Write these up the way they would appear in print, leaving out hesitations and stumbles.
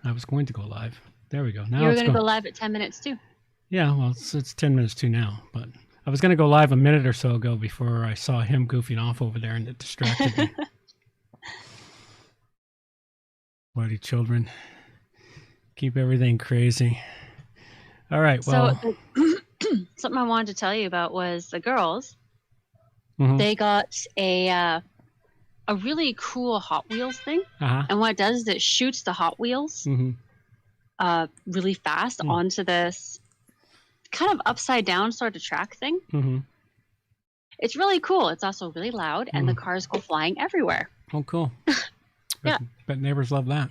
I was going to go live. There we go. Now You were going to go live at 10 minutes too. Yeah, well, it's 10 minutes to now, but I was going to go live a minute or so ago before I saw him goofing off over there and it distracted me. Bloody children. Keep everything crazy. All right, well. So something I wanted to tell you about was the girls. Mm-hmm. They got a really cool Hot Wheels thing. And what it does is it shoots the Hot Wheels really fast onto this kind of upside down sort of track thing. It's really cool. It's also really loud, and the cars go flying everywhere. Oh, cool. Bet neighbors love that.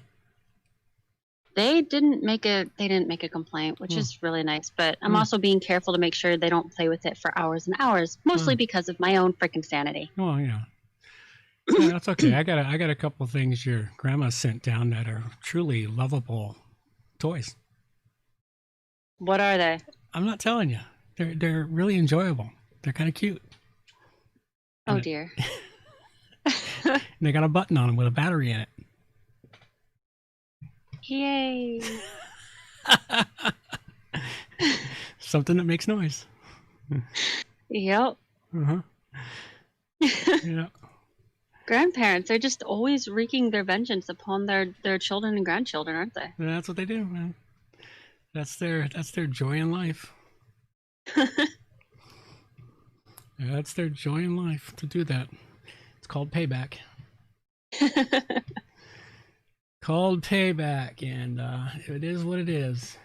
They didn't make a complaint, which is really nice. But I'm also being careful to make sure they don't play with it for hours and hours, mostly because of my own freaking sanity. Oh yeah. Yeah, that's okay. I got a couple of things your grandma sent down that are truly lovable toys. What are they? I'm not telling you. They're really enjoyable. They're kind of cute. Oh dear. They got a button on them with a battery in it. Yay. Something that makes noise. Yep. Yeah. Grandparents are just always wreaking their vengeance upon their children and grandchildren, aren't they? That's what they do, man. That's their joy in life. That's their joy in life to do that. It's called payback. Called payback, and it is what it is.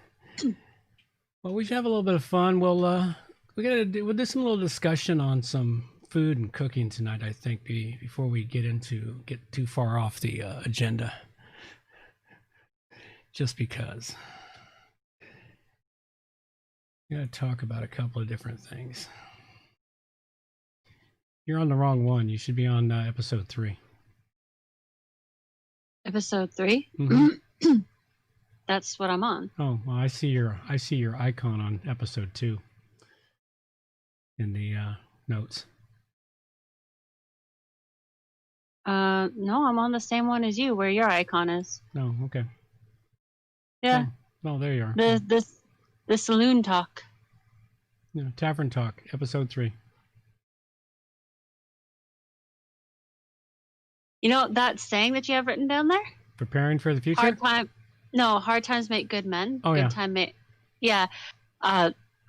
Well, we should have a little bit of fun. We'll do some little discussion on some food and cooking tonight, I think, before we get too far off the agenda. Just because. We gotta talk about a couple of different things. You're on the wrong one. You should be on episode 3. Episode 3? That's what I'm on. Oh, well, I see your icon on episode 2 in the notes. No, I'm on the same one as you, where your icon is. Oh, okay. Yeah. Oh, there you are. The saloon talk. Yeah, Tavern Talk, episode 3. You know that saying that you have written down there? Preparing for the future? Hard times make good men. Oh, good yeah. Time make, yeah.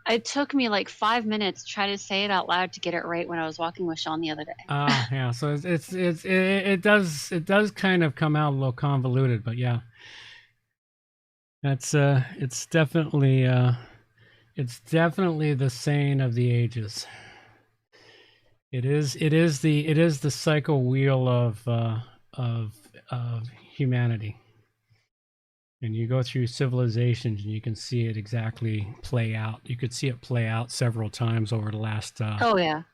It took me like 5 minutes to try to say it out loud to get it right when I was walking with Sean the other day. Yeah. So it does kind of come out a little convoluted, but yeah. That's it's definitely the saying of the ages. It is the cycle wheel of humanity. And you go through civilizations and you can see it exactly play out. You could see it play out several times over the last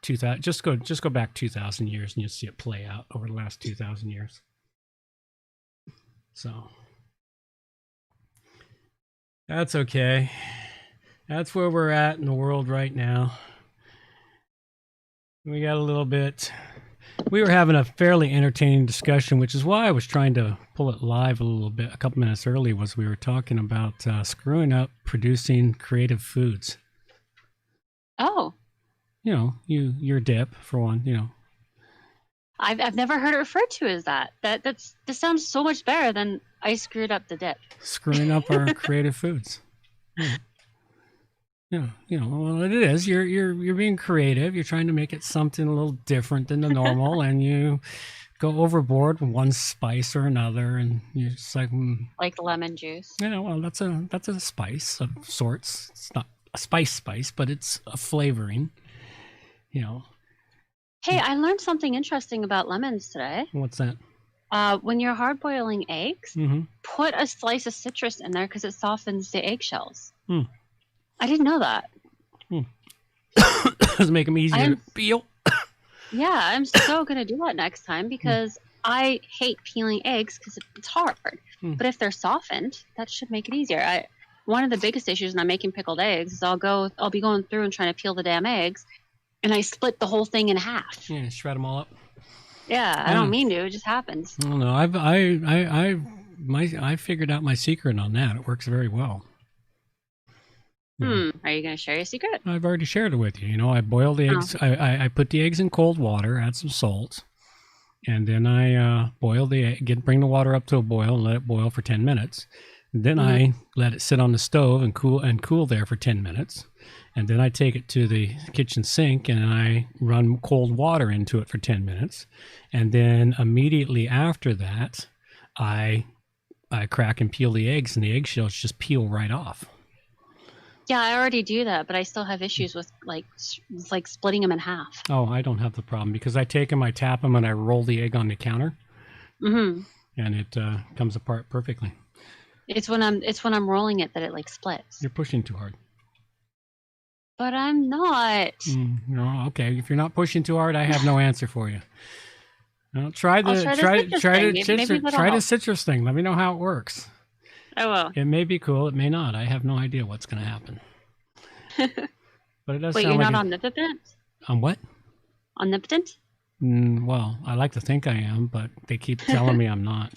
2000. Just go back 2,000 years and you'll see it play out over the last 2,000 years. So that's okay. That's where we're at in the world right now. We got a little bit. We were having a fairly entertaining discussion, which is why I was trying to pull it live a little bit. A couple minutes early was we were talking about screwing up producing creative foods. Oh. You know, your dip for one. You know. I've never heard it referred to as that. This sounds so much better than I screwed up the dip. Screwing up our creative foods. Yeah, you know, well, it is. You're being creative. You're trying to make it something a little different than the normal, and you go overboard with one spice or another, and you're just like lemon juice. Yeah, well, that's a spice of sorts. It's not a spice, but it's a flavoring. You know. Hey, I learned something interesting about lemons today. What's that? When you're hard boiling eggs, put a slice of citrus in there because it softens the eggshells. I didn't know that. Does it make them easier to peel? Yeah, I'm so going to do that next time because I hate peeling eggs because it's hard. But if they're softened, that should make it easier. One of the biggest issues when I'm making pickled eggs is I'll be going through and trying to peel the damn eggs, and I split the whole thing in half. Yeah, shred them all up. Yeah, I don't mean to. It just happens. I don't know. I figured out my secret on that. It works very well. Yeah. Are you going to share your secret? I've already shared it with you. You know, I boil the eggs. I put the eggs in cold water, add some salt, and then I boil the egg, bring the water up to a boil and let it boil for 10 minutes. And then I let it sit on the stove and cool there for 10 minutes. And then I take it to the kitchen sink and I run cold water into it for 10 minutes. And then immediately after that, I crack and peel the eggs, and the eggshells just peel right off. Yeah, I already do that, but I still have issues with like splitting them in half. Oh, I don't have the problem because I take them, I tap them, and I roll the egg on the counter, and it comes apart perfectly. It's when I'm rolling it that it like splits. You're pushing too hard. But I'm not. No, okay. If you're not pushing too hard, I have no answer for you. Well, try the citrus thing. Let me know how it works. I will. It may be cool. It may not. I have no idea what's going to happen. But it does. Wait, sound you're like not omnipotent? On what? Omnipotent? Well, I like to think I am, but they keep telling me I'm not.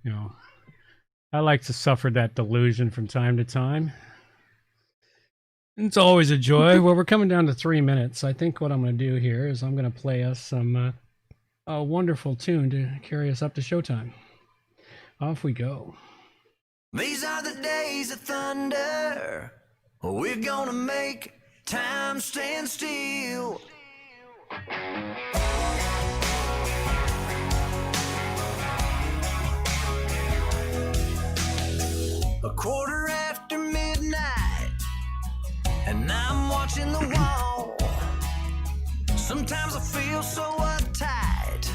You know, I like to suffer that delusion from time to time. It's always a joy. Well, we're coming down to 3 minutes. I think what I'm going to do here is I'm going to play us some a wonderful tune to carry us up to showtime. Off we go. These are the days of thunder. We're going to make time stand still. A quarter after midnight, and I'm watching the wall. Sometimes I feel so uptight,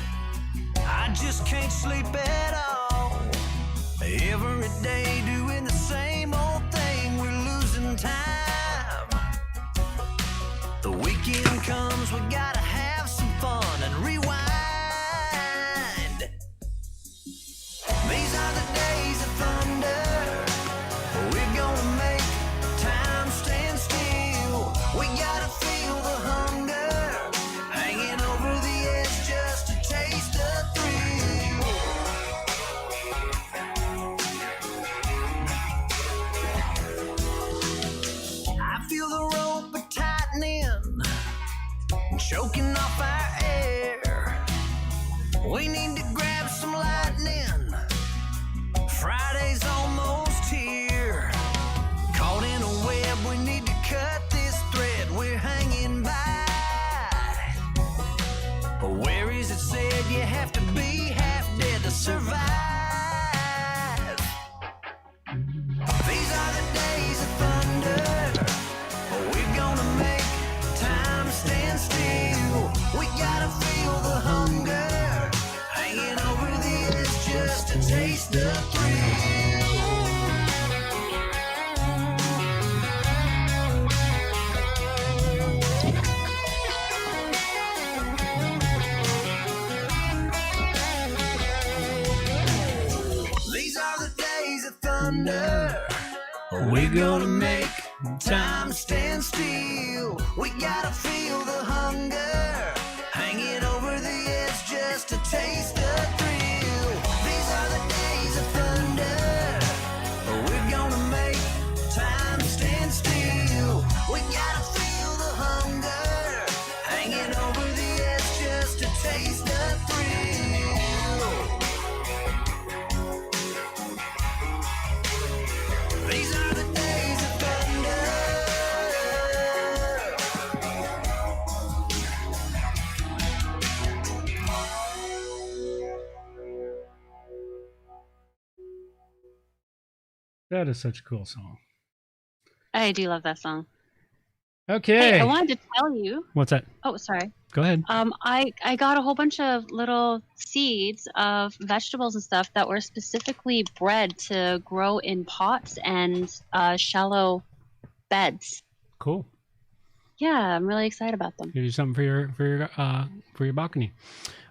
I just can't sleep at all. Every day doing the same old thing, we're losing time. The weekend comes, we gotta have some fun and rewind. These are the days of thunder. We're gonna make time stand still. We gotta feel the hunger, hanging over the edge just to taste the thrill. I feel the rope tightening, choking off our air. We need to grab some lightning. Friday's almost here. Caught in a web, we need to cut this thread. We're hanging by. Where is it said you have to be half dead to survive? These are the days of thunder. We're gonna make time stand still. We gotta feel the hunger, hanging over the edge just to taste the thrill. These are the days of thunder. We're gonna make time stand still. We gotta feel the hunger, hanging over the edge just to taste the thrill. These are the days of thunder. We're gonna make time stand still. We gotta feel the hunger, hanging over the edge just to taste the thrill. These are the days of thunder. That is such a cool song. I do love that song. Okay. Hey, I wanted to tell you. What's that? Oh, sorry. Go ahead. I got a whole bunch of little seeds of vegetables and stuff that were specifically bred to grow in pots and shallow beds. Cool. Yeah, I'm really excited about them. Give you something for your balcony.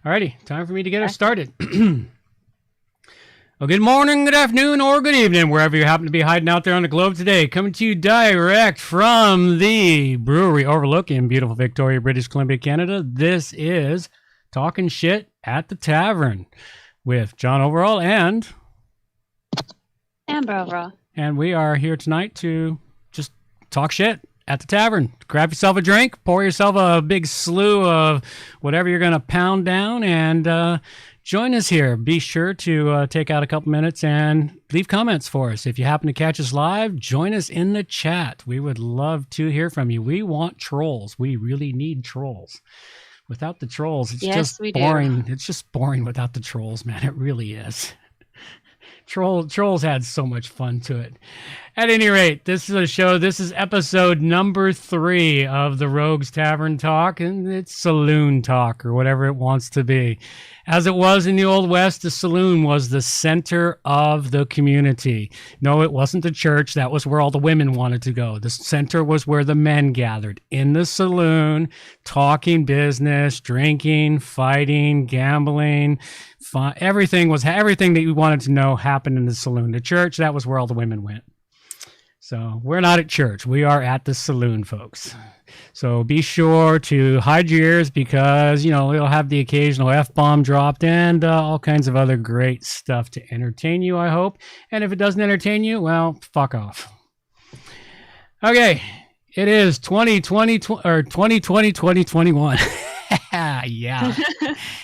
Alrighty, time for me to get us started. Well, good morning, good afternoon, or good evening, wherever you happen to be hiding out there on the globe today. Coming to you direct from the brewery overlooking beautiful Victoria, British Columbia, Canada. This is Talking Shit at the Tavern with John Overall and Amber Overall. And we are here tonight to just talk shit at the tavern. Grab yourself a drink, pour yourself a big slew of whatever you're going to pound down, and join us here. Be sure to take out a couple minutes and leave comments for us. If you happen to catch us live, join us in the chat. We would love to hear from you. We want trolls. We really need trolls. Without the trolls, it's just boring. It's just boring without the trolls, man. It really is. Trolls had so much fun to it. At any rate, this is a show. This is episode number 3 of the Rogues Tavern Talk, and it's saloon talk or whatever it wants to be. As it was in the Old West, the saloon was the center of the community. No, it wasn't the church. That was where all the women wanted to go. The center was where the men gathered in the saloon, talking business, drinking, fighting, gambling. Everything that you wanted to know happened in the saloon. The church, that was where all the women went. So we're not at church. We are at the saloon, folks. So be sure to hide your ears because, it'll have the occasional F-bomb dropped and all kinds of other great stuff to entertain you, I hope. And if it doesn't entertain you, well, fuck off. Okay, it is 2021. Yeah.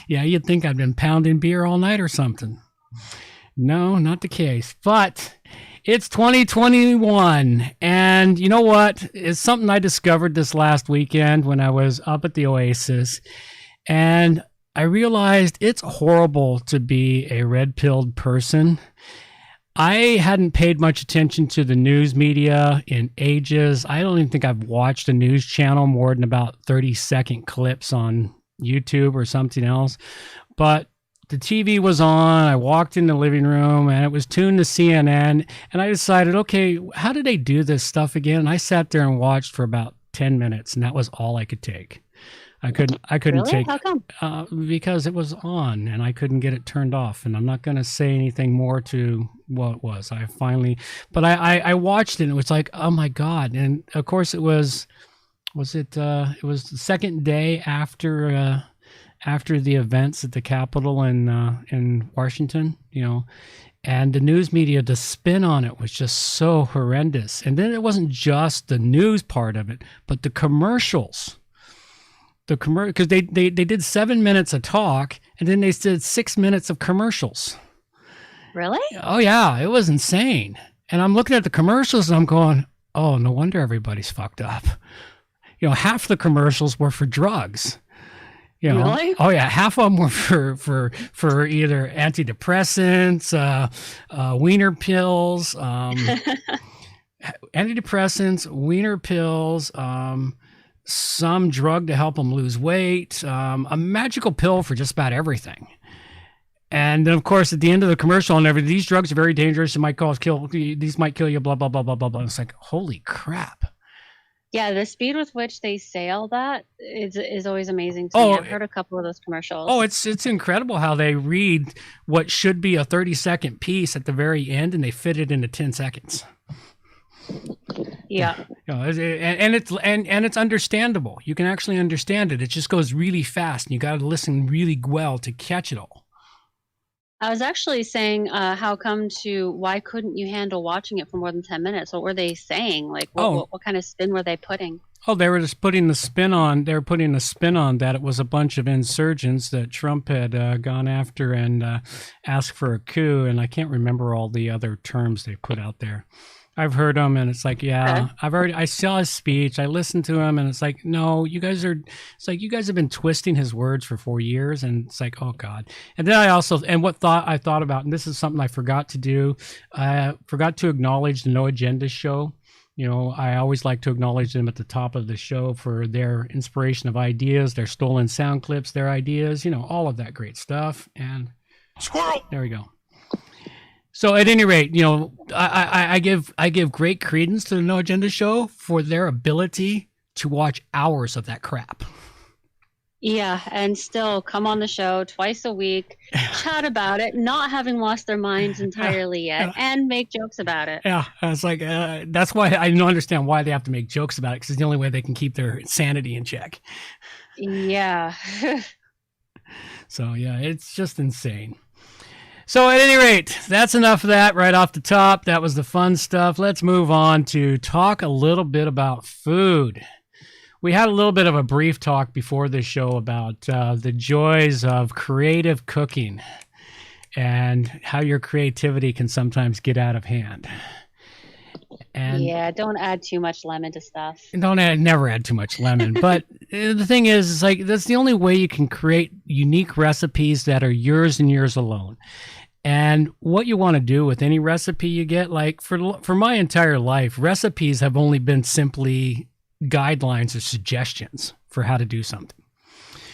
Yeah, you'd think I'd been pounding beer all night or something. No, not the case. But it's 2021, and you know what? It's something I discovered this last weekend when I was up at the Oasis, and I realized it's horrible to be a red-pilled person. I hadn't paid much attention to the news media in ages. I don't even think I've watched a news channel more than about 30-second clips on YouTube or something else, but the TV was on. I walked in the living room and it was tuned to CNN, and I decided, okay, how did they do this stuff again? And I sat there and watched for about 10 minutes, and that was all I could take. I couldn't really? Take How come? Because it was on and I couldn't get it turned off. And I'm not going to say anything more to what it was. I watched it and it was like, oh my God. And of course it was the second day after the events at the Capitol in Washington, and the news media, the spin on it was just so horrendous. And then it wasn't just the news part of it, but the commercials. Because they did 7 minutes of talk, and then they did 6 minutes of commercials. Really? Oh yeah, it was insane. And I'm looking at the commercials and I'm going, oh, no wonder everybody's fucked up. Half the commercials were for drugs. Really? Oh yeah, half of them were for either antidepressants, wiener pills, antidepressants, wiener pills, some drug to help them lose weight, a magical pill for just about everything. And then, of course, at the end of the commercial and everything, these drugs are very dangerous. These might kill you, blah, blah, blah, blah, blah, blah. It's like, holy crap. Yeah, the speed with which they say all that is always amazing to me. I've heard a couple of those commercials. Oh, it's incredible how they read what should be a 30-second piece at the very end and they fit it into 10 seconds. Yeah. And it's understandable. You can actually understand it. It just goes really fast and you got to listen really well to catch it all. I was actually saying, why couldn't you handle watching it for more than 10 minutes? What were they saying? Like, what kind of spin were they putting? Oh, they were just putting the spin on. They were putting the spin on that it was a bunch of insurgents that Trump had gone after and asked for a coup. And I can't remember all the other terms they put out there. I've heard them, and it's like, yeah, I saw his speech. I listened to him, and it's like, no, you guys have been twisting his words for 4 years, and it's like, oh God. And then I thought about, and this is something I forgot to do. I forgot to acknowledge the No Agenda show. I always like to acknowledge them at the top of the show for their inspiration of ideas, their stolen sound clips, their ideas, all of that great stuff. And squirrel. There we go. So at any rate, I give great credence to the No Agenda show for their ability to watch hours of that crap. Yeah, and still come on the show twice a week, chat about it, not having lost their minds entirely yet, and make jokes about it. Yeah, it's like that's why I don't understand why they have to make jokes about it, because it's the only way they can keep their sanity in check. Yeah. So yeah, it's just insane. So at any rate, that's enough of that right off the top. That was the fun stuff. Let's move on to talk a little bit about food. We had a little bit of a brief talk before this show about the joys of creative cooking and how your creativity can sometimes get out of hand. And yeah, don't add too much lemon to stuff. Never add too much lemon. But the thing is, it's like that's the only way you can create unique recipes that are yours and yours alone. And what you want to do with any recipe you get, like for my entire life, recipes have only been simply guidelines or suggestions for how to do something.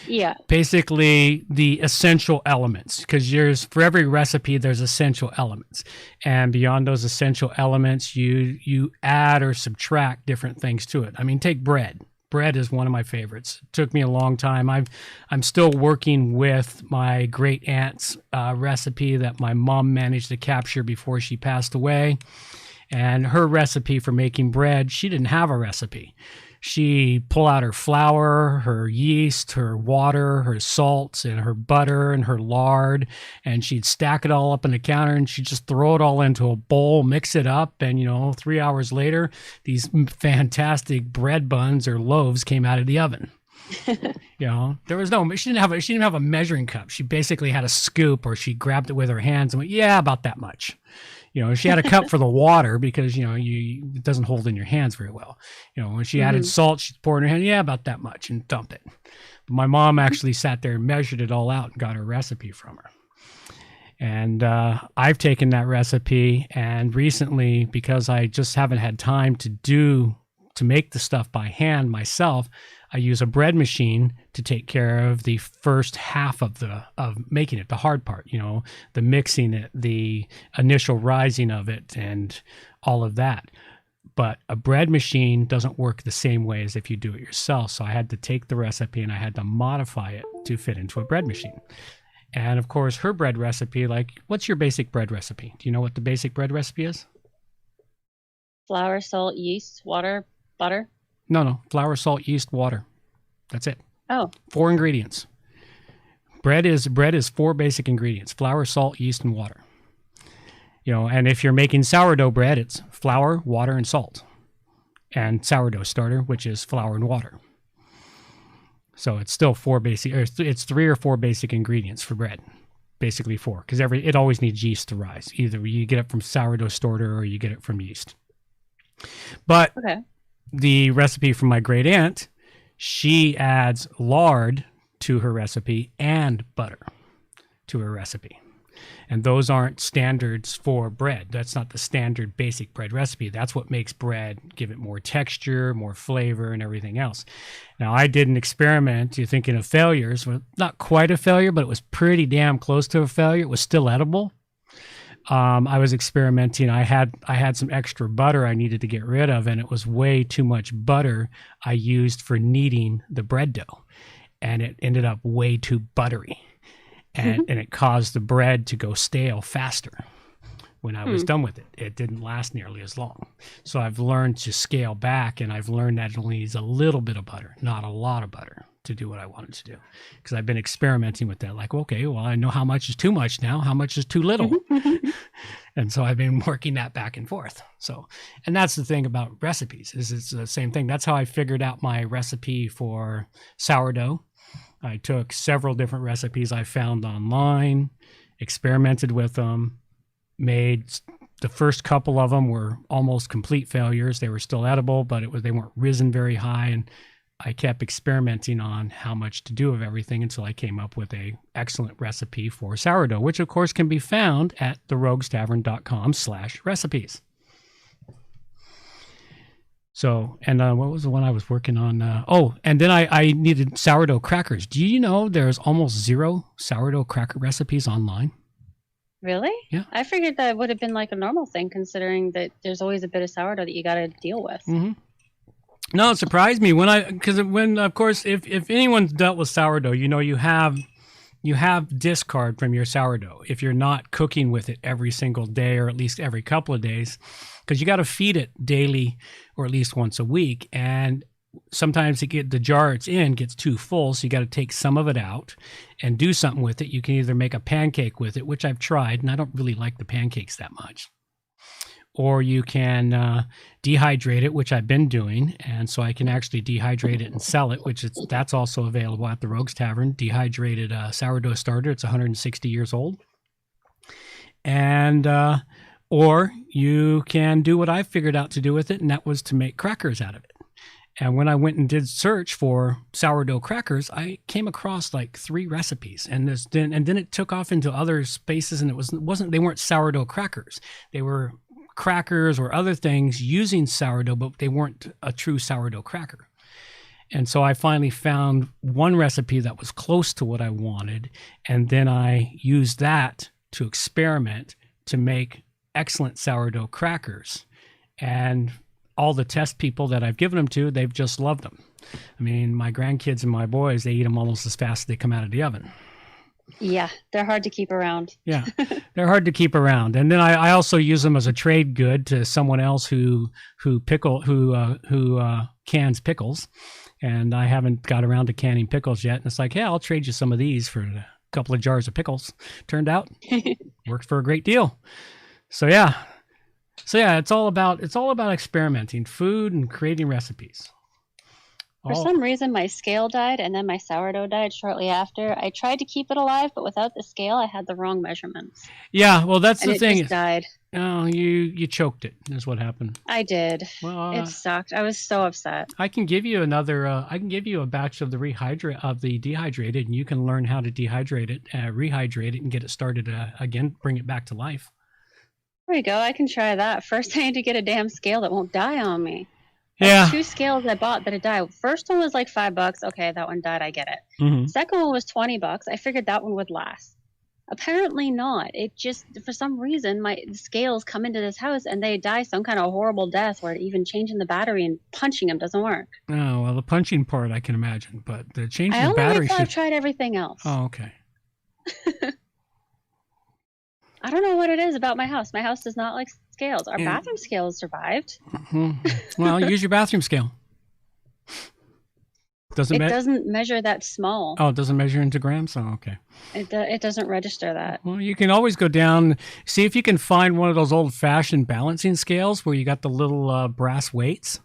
Yeah. Basically the essential elements, because for every recipe, there's essential elements. And beyond those essential elements, you add or subtract different things to it. I mean, take bread. Bread is one of my favorites. It took me a long time. I'm still working with my great aunt's recipe that my mom managed to capture before she passed away. And her recipe for making bread, she didn't have a recipe. She pull out her flour, her yeast, her water, her salts, and her butter and her lard, and she'd stack it all up on the counter, and she'd just throw it all into a bowl, mix it up, and 3 hours later, these fantastic bread buns or loaves came out of the oven. There was she didn't have a measuring cup. She basically had a scoop, or she grabbed it with her hands and went, yeah, about that much. She had a cup for the water because, it doesn't hold in your hands very well. When she added salt, she'd pour it in her hand, yeah, about that much, and dump it. But my mom actually sat there and measured it all out and got her recipe from her. And I've taken that recipe, and recently, because I just haven't had time to make the stuff by hand myself, I use a bread machine to take care of the first half of making it, the hard part, the mixing it, the initial rising of it, and all of that. But a bread machine doesn't work the same way as if you do it yourself. So I had to take the recipe and I had to modify it to fit into a bread machine. And of course, her bread recipe, what's your basic bread recipe? Do you know what the basic bread recipe is? Flour, salt, yeast, water, butter. No. Flour, salt, yeast, water. That's it. Oh. 4 ingredients. Bread is 4 basic ingredients: flour, salt, yeast, and water. And if you're making sourdough bread, it's flour, water, and salt. And sourdough starter, which is flour and water. So it's still 4 basic, or it's 3 or 4 basic ingredients for bread. Basically 4, because it always needs yeast to rise. Either you get it from sourdough starter or you get it from yeast. But the recipe from my great aunt, she adds lard to her recipe and butter to her recipe. And those aren't standards for bread. That's not the standard basic bread recipe. That's what makes bread, give it more texture, more flavor, and everything else. Now, I did an experiment. You're thinking of failures. Well, not quite a failure, but it was pretty damn close to a failure. It was still edible. I was experimenting. I had some extra butter I needed to get rid of, and it was way too much butter I used for kneading the bread dough. And it ended up way too buttery. And it caused the bread to go stale faster when I was done with it. It didn't last nearly as long. So I've learned to scale back, and I've learned that it only needs a little bit of butter, not a lot of butter, to do what I wanted to do. Because I've been experimenting with that. Okay, well, I know how much is too much now, how much is too little. And so I've been working that back and forth. And that's the thing about recipes, is it's the same thing. That's how I figured out my recipe for sourdough. I took several different recipes I found online, experimented with them, made the first couple of them were almost complete failures. They were still edible, but they weren't risen very high. And I kept experimenting on how much to do of everything until I came up with a excellent recipe for sourdough, which of course can be found at theroguestavern.com/recipes. So, and what was the one I was working on? And then I needed sourdough crackers. Do you know there's almost 0 sourdough cracker recipes online? Really? Yeah. I figured that would have been like a normal thing, considering that there's always a bit of sourdough that you got to deal with. Mm-hmm. No, it surprised me when of course, if anyone's dealt with sourdough, you have discard from your sourdough if you're not cooking with it every single day, or at least every couple of days, because you got to feed it daily or at least once a week. And sometimes the jar it's in gets too full, so you got to take some of it out and do something with it. You can either make a pancake with it, which I've tried, and I don't really like the pancakes that much. Or you can dehydrate it, which I've been doing, and so I can actually dehydrate it and sell it, that's also available at the Rogues Tavern. Dehydrated sourdough starter. It's 160 years old. And or you can do what I figured out to do with it, and that was to make crackers out of it. And when I went and did search for sourdough crackers, I came across like 3 recipes, and then it took off into other spaces, and they weren't sourdough crackers. They were crackers or other things using sourdough, but they weren't a true sourdough cracker. And so I finally found one recipe that was close to what I wanted, and then I used that to experiment to make excellent sourdough crackers. And all the test people that I've given them to, they've just loved them. I mean, my grandkids and my boys, they eat them almost as fast as they come out of the oven. Yeah, they're hard to keep around. Yeah, they're hard to keep around. And then I also use them as a trade good to someone else who cans pickles. And I haven't got around to canning pickles yet. And it's like, hey, I'll trade you some of these for a couple of jars of pickles. Turned out, worked for a great deal. So yeah, it's all about experimenting, food and creating recipes. For some reason, my scale died, and then my sourdough died shortly after. I tried to keep it alive, but without the scale, I had the wrong measurements. Yeah, well, that's the thing. It just died. Oh, you choked it. Is what happened. I did. Well, it sucked. I was so upset. I can give you I can give you a batch of the dehydrated, and you can learn how to dehydrate it, rehydrate it, and get it started again. Bring it back to life. There we go. I can try that. First, I need to get a damn scale that won't die on me. Yeah. 2 scales I bought that had died. First one was like $5. Okay, that one died. I get it. Mm-hmm. Second one was $20. I figured that one would last. Apparently not. It just, for some reason, the scales come into this house and they die some kind of horrible death where even changing the battery and punching them doesn't work. Oh, well, the punching part I can imagine, but the changing the battery I've tried everything else. Oh, okay. I don't know what it is about my house. My house does not like scales. Our bathroom scales survived. Mm-hmm. Well, use your bathroom scale. It doesn't measure that small. Oh, it doesn't measure into grams? Oh, okay. It doesn't register that. Well, you can always go down, see if you can find one of those old-fashioned balancing scales where you got the little brass weights.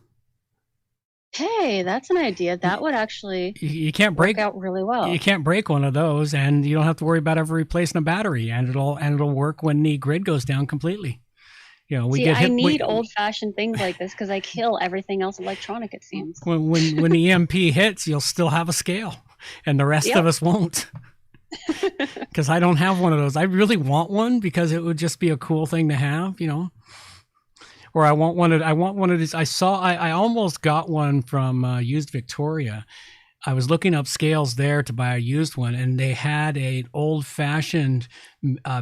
Hey, that's an idea. That would actually you can't break work out really well. You can't break one of those, and you don't have to worry about ever replacing a battery, and it'll work when the grid goes down completely. You know, I need old-fashioned things like this because I kill everything else electronic. It seems when the EMP hits, you'll still have a scale, and the rest of us won't. Because I don't have one of those. I really want one because it would just be a cool thing to have, you know. Or I want one of these. I almost got one from Used Victoria. I was looking up scales there to buy a used one, and they had an old-fashioned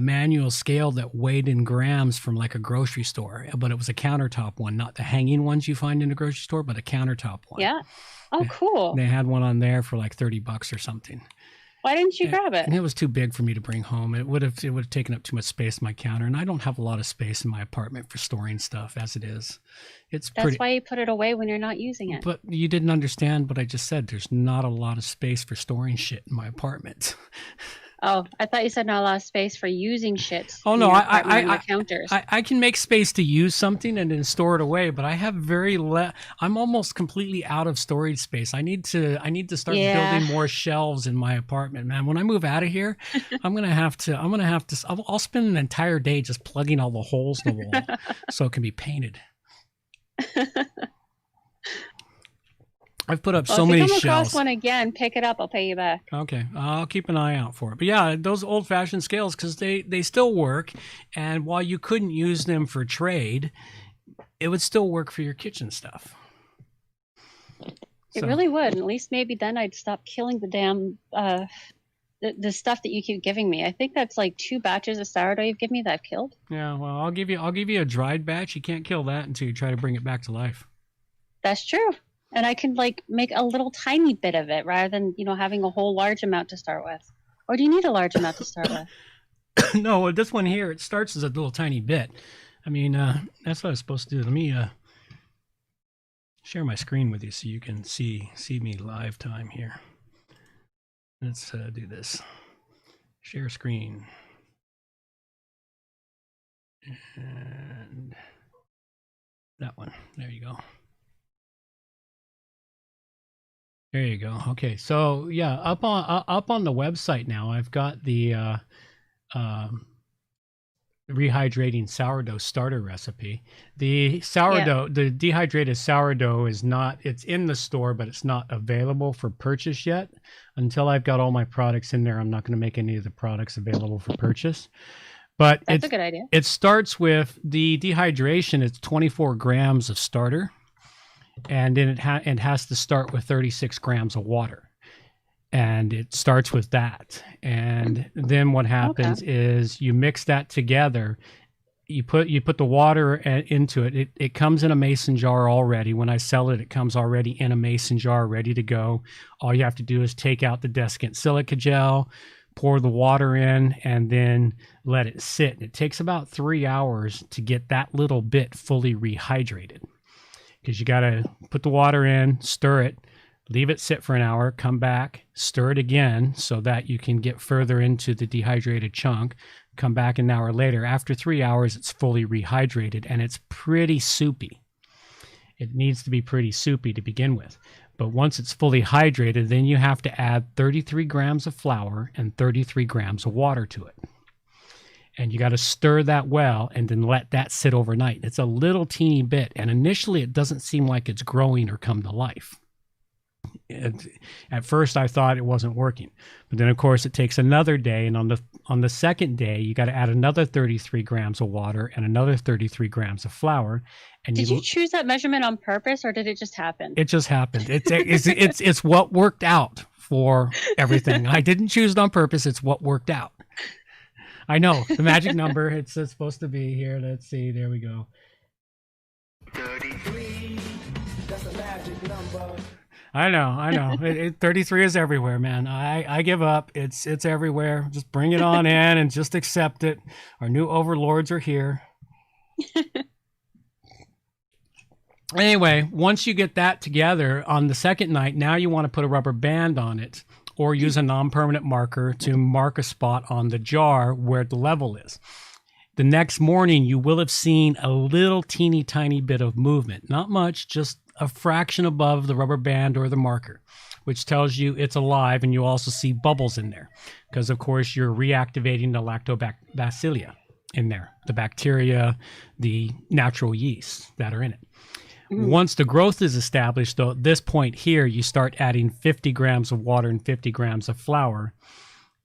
manual scale that weighed in grams from like a grocery store, but it was a countertop one, not the hanging ones you find in a grocery store, but a countertop one. Yeah. Oh, cool. They had one on there for like $30 or something. Why didn't you grab it? And it was too big for me to bring home. It would have taken up too much space on my counter, and I don't have a lot of space in my apartment for storing stuff as it is. That's why you put it away when you're not using it. But you didn't understand what I just said. There's not a lot of space for storing shit in my apartment. Oh, I thought you said not a lot of space for using shit. Oh no, counters. I can make space to use something and then store it away, but I have I'm almost completely out of storage space. I need to start building more shelves in my apartment, man. When I move out of here, I'll spend an entire day just plugging all the holes in the wall so it can be painted. I've put up so many shelves. If you come across one again, pick it up. I'll pay you back. Okay, I'll keep an eye out for it. But yeah, those old-fashioned scales, because they still work, and while you couldn't use them for trade, it would still work for your kitchen stuff. It really would. At least maybe then I'd stop killing the damn the stuff that you keep giving me. I think that's like 2 batches of sourdough you've given me that I've killed. Yeah, well, I'll give you a dried batch. You can't kill that until you try to bring it back to life. That's true. And I can like make a little tiny bit of it rather than, having a whole large amount to start with. Or do you need a large amount to start with? No, this one here, it starts as a little tiny bit. I mean, that's what I was supposed to do. Let me share my screen with you so you can see me live time here. Let's do this. Share screen. And that one. There you go. There you go. Okay, so yeah, up on the website now, I've got the rehydrating sourdough starter recipe. The sourdough, the dehydrated sourdough is not, it's in the store, but it's not available for purchase yet. Until I've got all my products in there, I'm not going to make any of the products available for purchase. But that's a good idea. It starts with the dehydration. It's 24 grams of starter, and then it has to start with 36 grams of water. And it starts with that. And then what happens is you mix that together. You put the water into it. It comes in a mason jar already. When I sell it, it comes already in a mason jar ready to go. All you have to do is take out the desiccant silica gel, pour the water in, and then let it sit. It takes about 3 hours to get that little bit fully rehydrated, because you got to put the water in, stir it, leave it sit for an hour, come back, stir it again so that you can get further into the dehydrated chunk, come back an hour later. After 3 hours, it's fully rehydrated, and it's pretty soupy. It needs to be pretty soupy to begin with. But once it's fully hydrated, then you have to add 33 grams of flour and 33 grams of water to it. And you got to stir that well and then let that sit overnight. It's a little teeny bit, and initially it doesn't seem like it's growing or come to life. At first I thought it wasn't working, but then of course it takes another day, and on the second day you got to add another 33 grams of water and another 33 grams of flour. And did you choose that measurement on purpose, or did it just happen? It just happened. It's what worked out for everything. I didn't choose it on purpose. It's what worked out. I know the magic number. It's supposed to be here. Let's see. There we go. 33. That's the magic number. I know. 33 is everywhere, man. I give up. It's everywhere. Just bring it on in and just accept it. Our new overlords are here. Anyway, once you get that together on the second night, now you want to put a rubber band on it or use a non-permanent marker to mark a spot on the jar where the level is. The next morning, you will have seen a little teeny tiny bit of movement. Not much, just a fraction above the rubber band or the marker, which tells you it's alive, and you also see bubbles in there because, of course, you're reactivating the lactobacillia in there, the bacteria, the natural yeasts that are in it. Once the growth is established, though, at this point here, you start adding 50 grams of water and 50 grams of flour,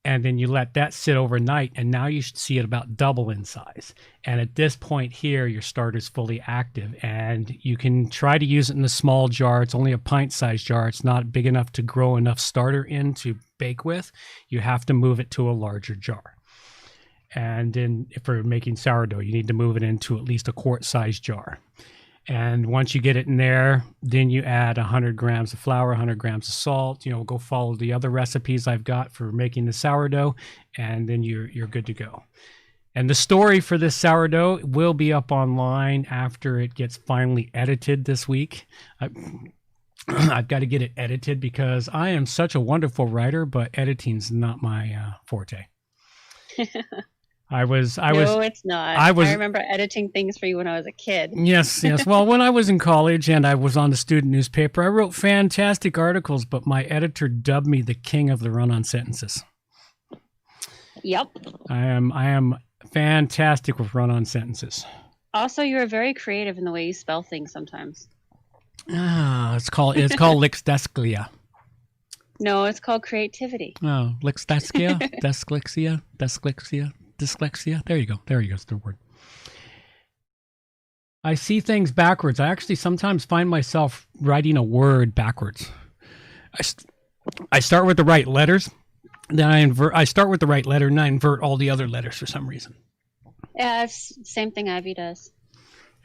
and then you let that sit overnight, and now you should see it about double in size. And at this point here, your starter's fully active, and you can try to use it in a small jar. It's only a pint-sized jar. It's not big enough to grow enough starter in to bake with. You have to move it to a larger jar. And then for making sourdough, you need to move it into at least a quart-sized jar. And once you get it in there, then you add 100 grams of flour, 100 grams of salt. Go follow the other recipes I've got for making the sourdough, and then you're good to go. And the story for this sourdough will be up online after it gets finally edited this week. I've got to get it edited because I am such a wonderful writer, but editing's not my forte. No, it's not. I remember editing things for you when I was a kid. Yes. Well, when I was in college and I was on the student newspaper, I wrote fantastic articles, but my editor dubbed me the king of the run-on sentences. Yep. I am fantastic with run-on sentences. Also, you're very creative in the way you spell things sometimes. It's called lexdesclia. No, it's called creativity. Oh, lexdeskia, dyslexia. There you go. It's the word. I see things backwards. I actually sometimes find myself writing a word backwards. I start with the right letters, then I start with the right letter, and I invert all the other letters for some reason. Yeah, it's the same thing Ivy does.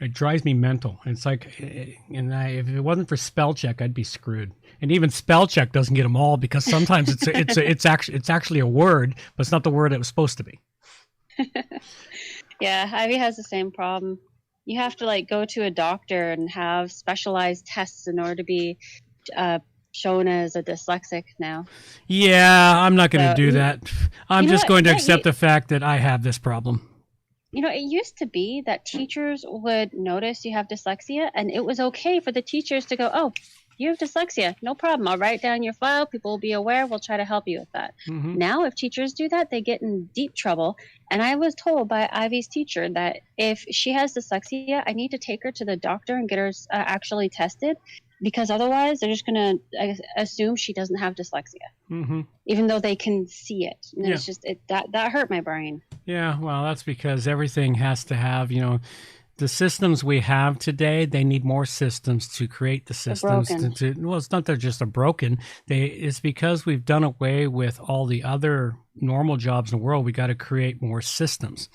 It drives me mental. It's like, if it wasn't for spell check, I'd be screwed. And even spell check doesn't get them all because sometimes it's actually a word, but it's not the word it was supposed to be. Yeah, Ivy has the same problem. You have to like go to a doctor and have specialized tests in order to be shown as a dyslexic now. Yeah, I'm not going to do that. I'm just going to accept the fact that I have this problem. You know, it used to be that teachers would notice you have dyslexia, and it was okay for the teachers to go, "Oh, you have dyslexia. No problem. I'll write down your file. People will be aware. We'll try to help you with that." Mm-hmm. Now, if teachers do that, they get in deep trouble. And I was told by Ivy's teacher that if she has dyslexia, I need to take her to the doctor and get her actually tested, because otherwise they're just going to assume she doesn't have dyslexia, mm-hmm. even though they can see it. And it's just that hurt my brain. Yeah, well, that's because everything has to have, the systems we have today, they need more systems to create the systems. Well, it's not that just are broken. It's because we've done away with all the other normal jobs in the world. We got to create more systems.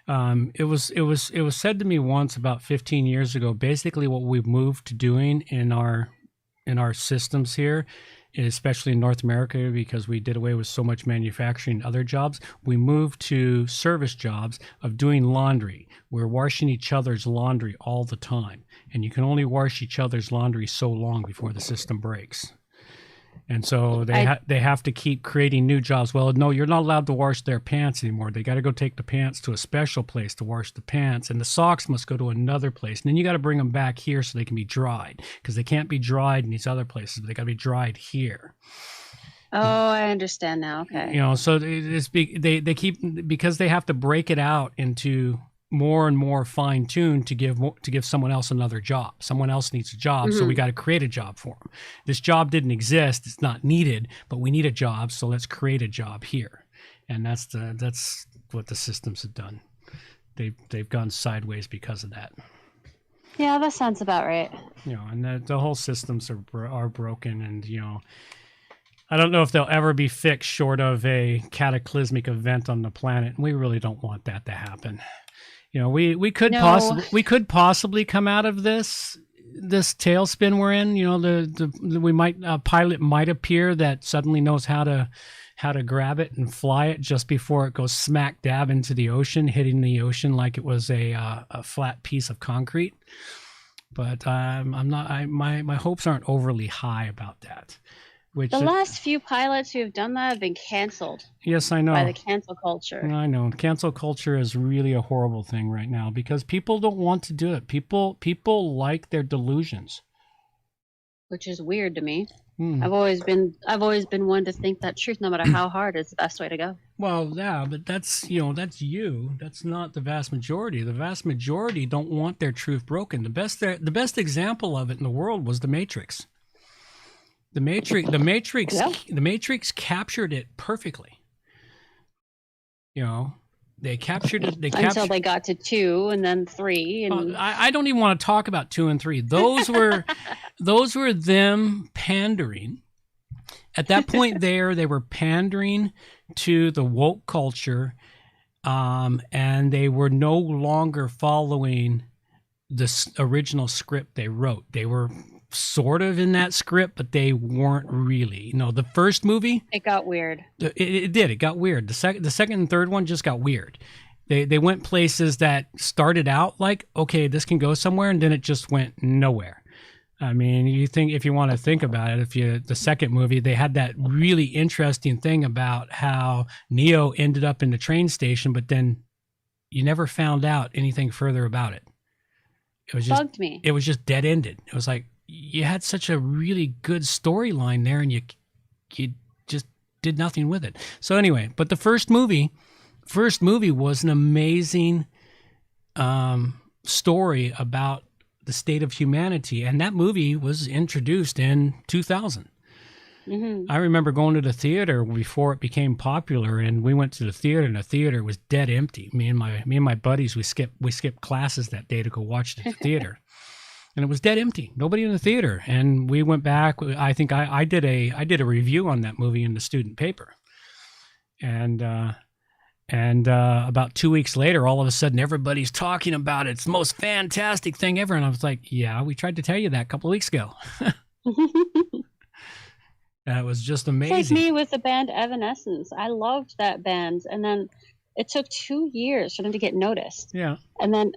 It was said to me once about 15 years ago, basically what we've moved to doing in our systems here, especially in North America, because we did away with so much manufacturing and other jobs, we moved to service jobs of doing laundry. We're washing each other's laundry all the time, and you can only wash each other's laundry so long before the system breaks. And so they have to keep creating new jobs. Well, no, you're not allowed to wash their pants anymore. They got to go take the pants to a special place to wash the pants, and the socks must go to another place. And then you got to bring them back here so they can be dried, because they can't be dried in these other places. But they got to be dried here. Oh, I understand now. Okay. So they keep, because they have to break it out into more and more fine-tuned to give someone else another job. Someone else needs a job, mm-hmm. so we got to create a job for them. This job didn't exist; it's not needed, but we need a job, so let's create a job here. And that's what the systems have done. They've gone sideways because of that. Yeah, that sounds about right. And the whole systems are broken, and I don't know if they'll ever be fixed short of a cataclysmic event on the planet. And we really don't want that to happen. We could possibly come out of this tailspin we're in. A pilot might appear that suddenly knows how to grab it and fly it just before it goes smack dab into the ocean, hitting the ocean like it was a flat piece of concrete. But I'm not. My hopes aren't overly high about that. The last few pilots who have done that have been canceled. Yes, I know. By the cancel culture. I know. Cancel culture is really a horrible thing right now because people don't want to do it. People like their delusions. Which is weird to me. I've always been one to think that truth, no matter how hard, is the best way to go. Well, yeah, but that's you. That's not the vast majority. The vast majority don't want their truth broken. The best example of it in the world was The Matrix. The Matrix captured it perfectly. They captured it. Until they got to 2 and then 3. And I don't even want to talk about 2 and 3. Those were them pandering. At that point, they were pandering to the woke culture, and they were no longer following the original script they wrote. They were sort of in that script, but they weren't really. The first movie, it got weird. It did. It got weird. The second and third one just got weird. They went places that started out like, okay, this can go somewhere, and then it just went nowhere. I mean, if you want to think about it, the second movie, they had that really interesting thing about how Neo ended up in the train station, but then you never found out anything further about it. It was just bugged me. It was just dead ended. It was like, you had such a really good storyline there, and you just did nothing with it. So anyway, but the first movie was an amazing story about the state of humanity, and that movie was introduced in 2000. Mm-hmm. I remember going to the theater before it became popular, and we went to the theater, and the theater was dead empty. Me and my buddies, we skipped classes that day to go watch it at the theater. And it was dead empty, nobody in the theater. And we went back. I think I did a review on that movie in the student paper. And about 2 weeks later, all of a sudden, everybody's talking about it. It's the most fantastic thing ever. And I was like, yeah, we tried to tell you that a couple of weeks ago. That was just amazing. It's like me with the band Evanescence. I loved that band. And then it took 2 years for them to get noticed. Yeah. And then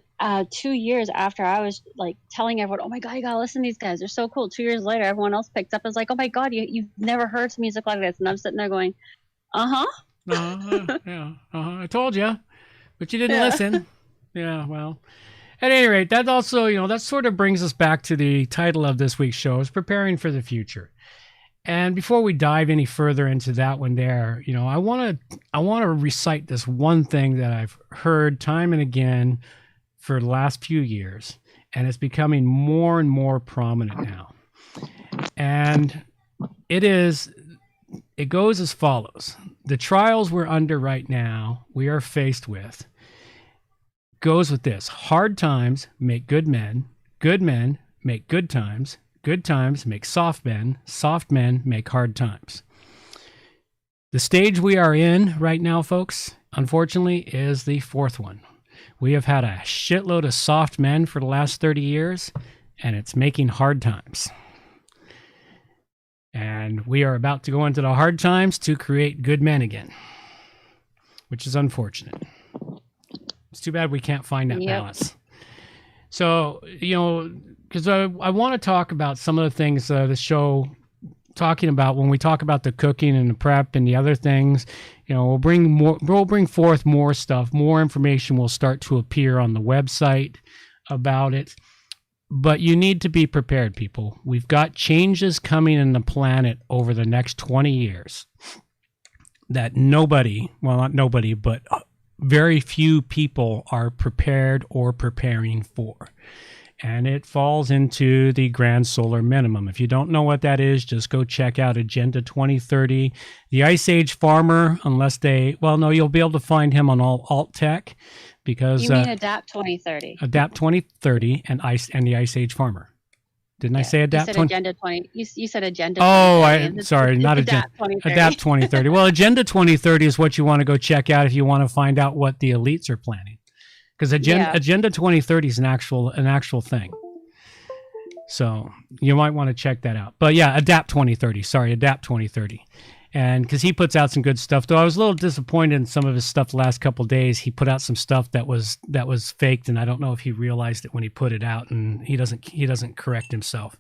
2 years after I was like telling everyone, oh my God, you gotta listen to these guys. They're so cool. 2 years later, everyone else picked up and was like, oh my God, you've never heard music like this. And I'm sitting there going, yeah. I told you, but you didn't listen. Yeah, well, at any rate, that also, that sort of brings us back to the title of this week's show, is Preparing for the Future. And before we dive any further into that one there, I want to recite this one thing that I've heard time and again for the last few years, and it's becoming more and more prominent now. And it goes as follows. The trials we're under right now, we are faced with, goes with this: hard times make good men make good times make soft men make hard times. The stage we are in right now, folks, unfortunately, is the fourth one. We have had a shitload of soft men for the last 30 years, and it's making hard times. And we are about to go into the hard times to create good men again, which is unfortunate. It's too bad we can't find that balance. So, because I want to talk about some of the things the show talking about when we talk about the cooking and the prep and the other things. We'll bring forth more stuff, more information will start to appear on the website about it. But you need to be prepared, people. We've got changes coming in the planet over the next 20 years that not nobody, but very few people are prepared or preparing for. And it falls into the grand solar minimum. If you don't know what that is, just go check out Agenda 2030. The Ice Age farmer, you'll be able to find him on all alt tech, because you mean Adapt 2030. Adapt 2030 and the Ice Age farmer. Didn't I say Adapt? You said Agenda 20. You said Agenda. Oh, sorry, not Agenda. Adapt 2030. Well, Agenda 2030 is what you want to go check out if you want to find out what the elites are planning. Because Agenda 2030 is an actual thing. So you might want to check that out. But yeah, Adapt 2030. Sorry, Adapt 2030. And because he puts out some good stuff, though I was a little disappointed in some of his stuff the last couple of days. He put out some stuff that was faked, and I don't know if he realized it when he put it out. And he doesn't correct himself.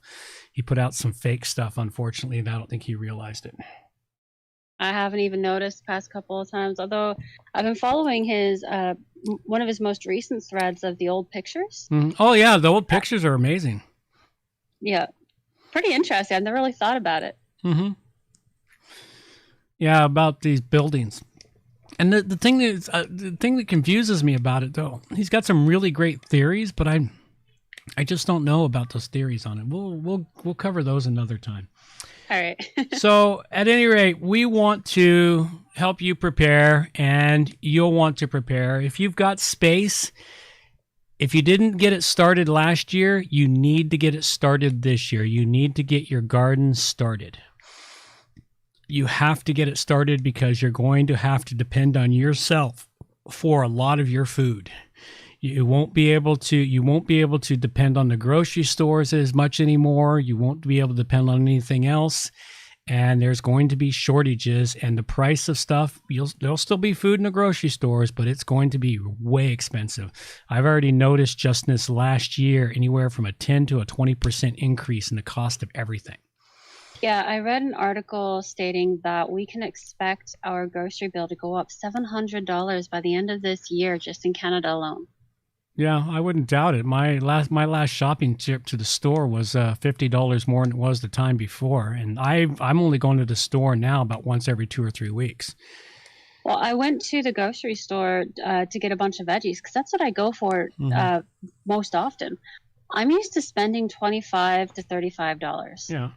He put out some fake stuff, unfortunately, and I don't think he realized it. I haven't even noticed the past couple of times, although I've been following his one of his most recent threads of the old pictures. Mm-hmm. Oh yeah, the old pictures are amazing. Yeah, pretty interesting. I've never really thought about it. Mm-hmm. Yeah, about these buildings. And the thing that confuses me about it, though, he's got some really great theories, but I just don't know about those theories on it. We'll cover those another time. All right. So at any rate, we want to help you prepare, and you'll want to prepare. If you've got space, if you didn't get it started last year, you need to get it started this year. You need to get your garden started. You have to get it started because you're going to have to depend on yourself for a lot of your food. You won't be able to depend on the grocery stores as much anymore. You won't be able to depend on anything else. And there's going to be shortages, and the price of stuff, there'll still be food in the grocery stores, but it's going to be way expensive. I've already noticed just in this last year, anywhere from a 10 to a 20% increase in the cost of everything. Yeah, I read an article stating that we can expect our grocery bill to go up $700 by the end of this year, just in Canada alone. Yeah, I wouldn't doubt it. My last shopping trip to the store was $50 more than it was the time before, and I'm only going to the store now about once every 2 or 3 weeks. Well, I went to the grocery store to get a bunch of veggies because that's what I go for most often. I'm used to spending $25 to $35. Yeah.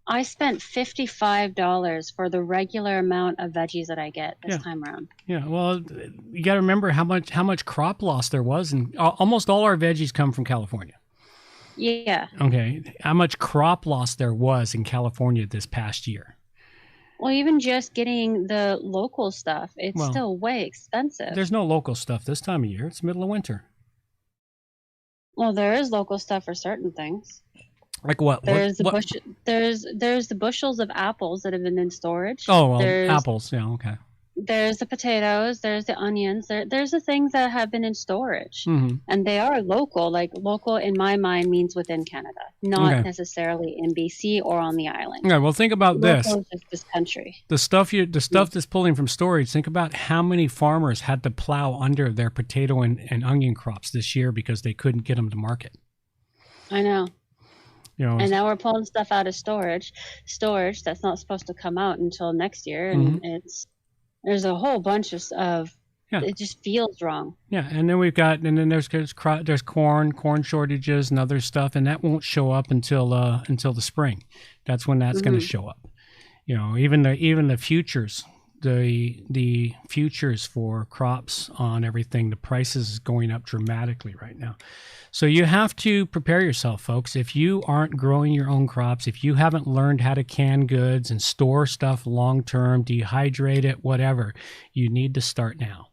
I spent $55 for the regular amount of veggies that I get this time around. Yeah, well, you got to remember how much crop loss there was, and almost all our veggies come from California. Yeah. Okay, how much crop loss there was in California this past year? Well, even just getting the local stuff, it's still way expensive. There's no local stuff this time of year. It's middle of winter. Well, there is local stuff for certain things. Like what? There's the bushels of apples that have been in storage. Oh, well, apples. Yeah, okay. There's the potatoes, there's the onions, there's the things that have been in storage, and they are local. Like local in my mind means within Canada, not necessarily in BC or on the island. Yeah, well, think about this. Local is just this country. The stuff that's pulling from storage. Think about how many farmers had to plow under their potato and onion crops this year because they couldn't get them to market. I know. And now we're pulling stuff out of storage that's not supposed to come out until next year, and there's a whole bunch of it just feels wrong. Yeah, and then there's corn shortages and other stuff, and that won't show up until the spring. That's when that's going to show up. Even the futures, the futures for crops on everything, the prices is going up dramatically right now. So you have to prepare yourself, folks. If you aren't growing your own crops, if you haven't learned how to can goods and store stuff long-term, dehydrate it, whatever, you need to start now.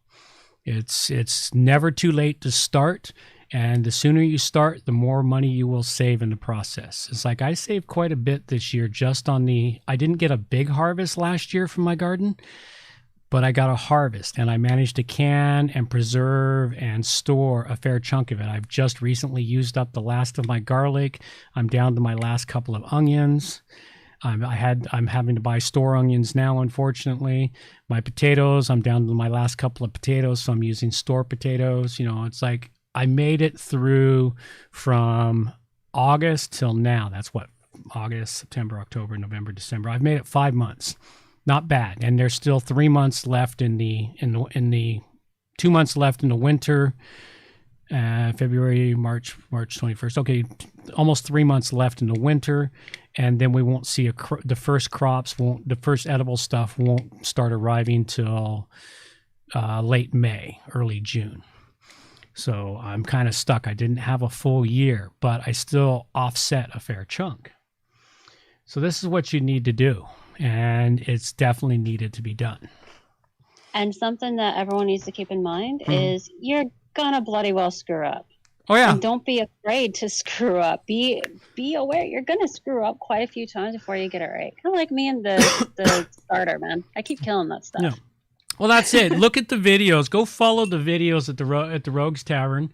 It's never too late to start. And the sooner you start, the more money you will save in the process. It's like I saved quite a bit this year just on I didn't get a big harvest last year from my garden, but I got a harvest and I managed to can and preserve and store a fair chunk of it. I've just recently used up the last of my garlic. I'm down to my last couple of onions. I'm having to buy store onions now, unfortunately. My potatoes, I'm down to my last couple of potatoes, so I'm using store potatoes. It's like I made it through from August till now. That's what, August, September, October, November, December. I've made it 5 months. Not bad. And there's still 3 months left in the 2 months left in the winter. February, March 21st. Okay, almost 3 months left in the winter, and then we won't see the first crops the first edible stuff won't start arriving till late May, early June. So I'm kind of stuck. I didn't have a full year, but I still offset a fair chunk. So this is what you need to do, and it's definitely needed to be done. And something that everyone needs to keep in mind is you're gonna bloody well screw up. Oh yeah. And don't be afraid to screw up. Be aware you're gonna screw up quite a few times before you get it right. Kind of like me and the starter, man. I keep killing that stuff. Yeah. Well, that's it. Look at the videos. Go follow the videos at the Rogues Tavern,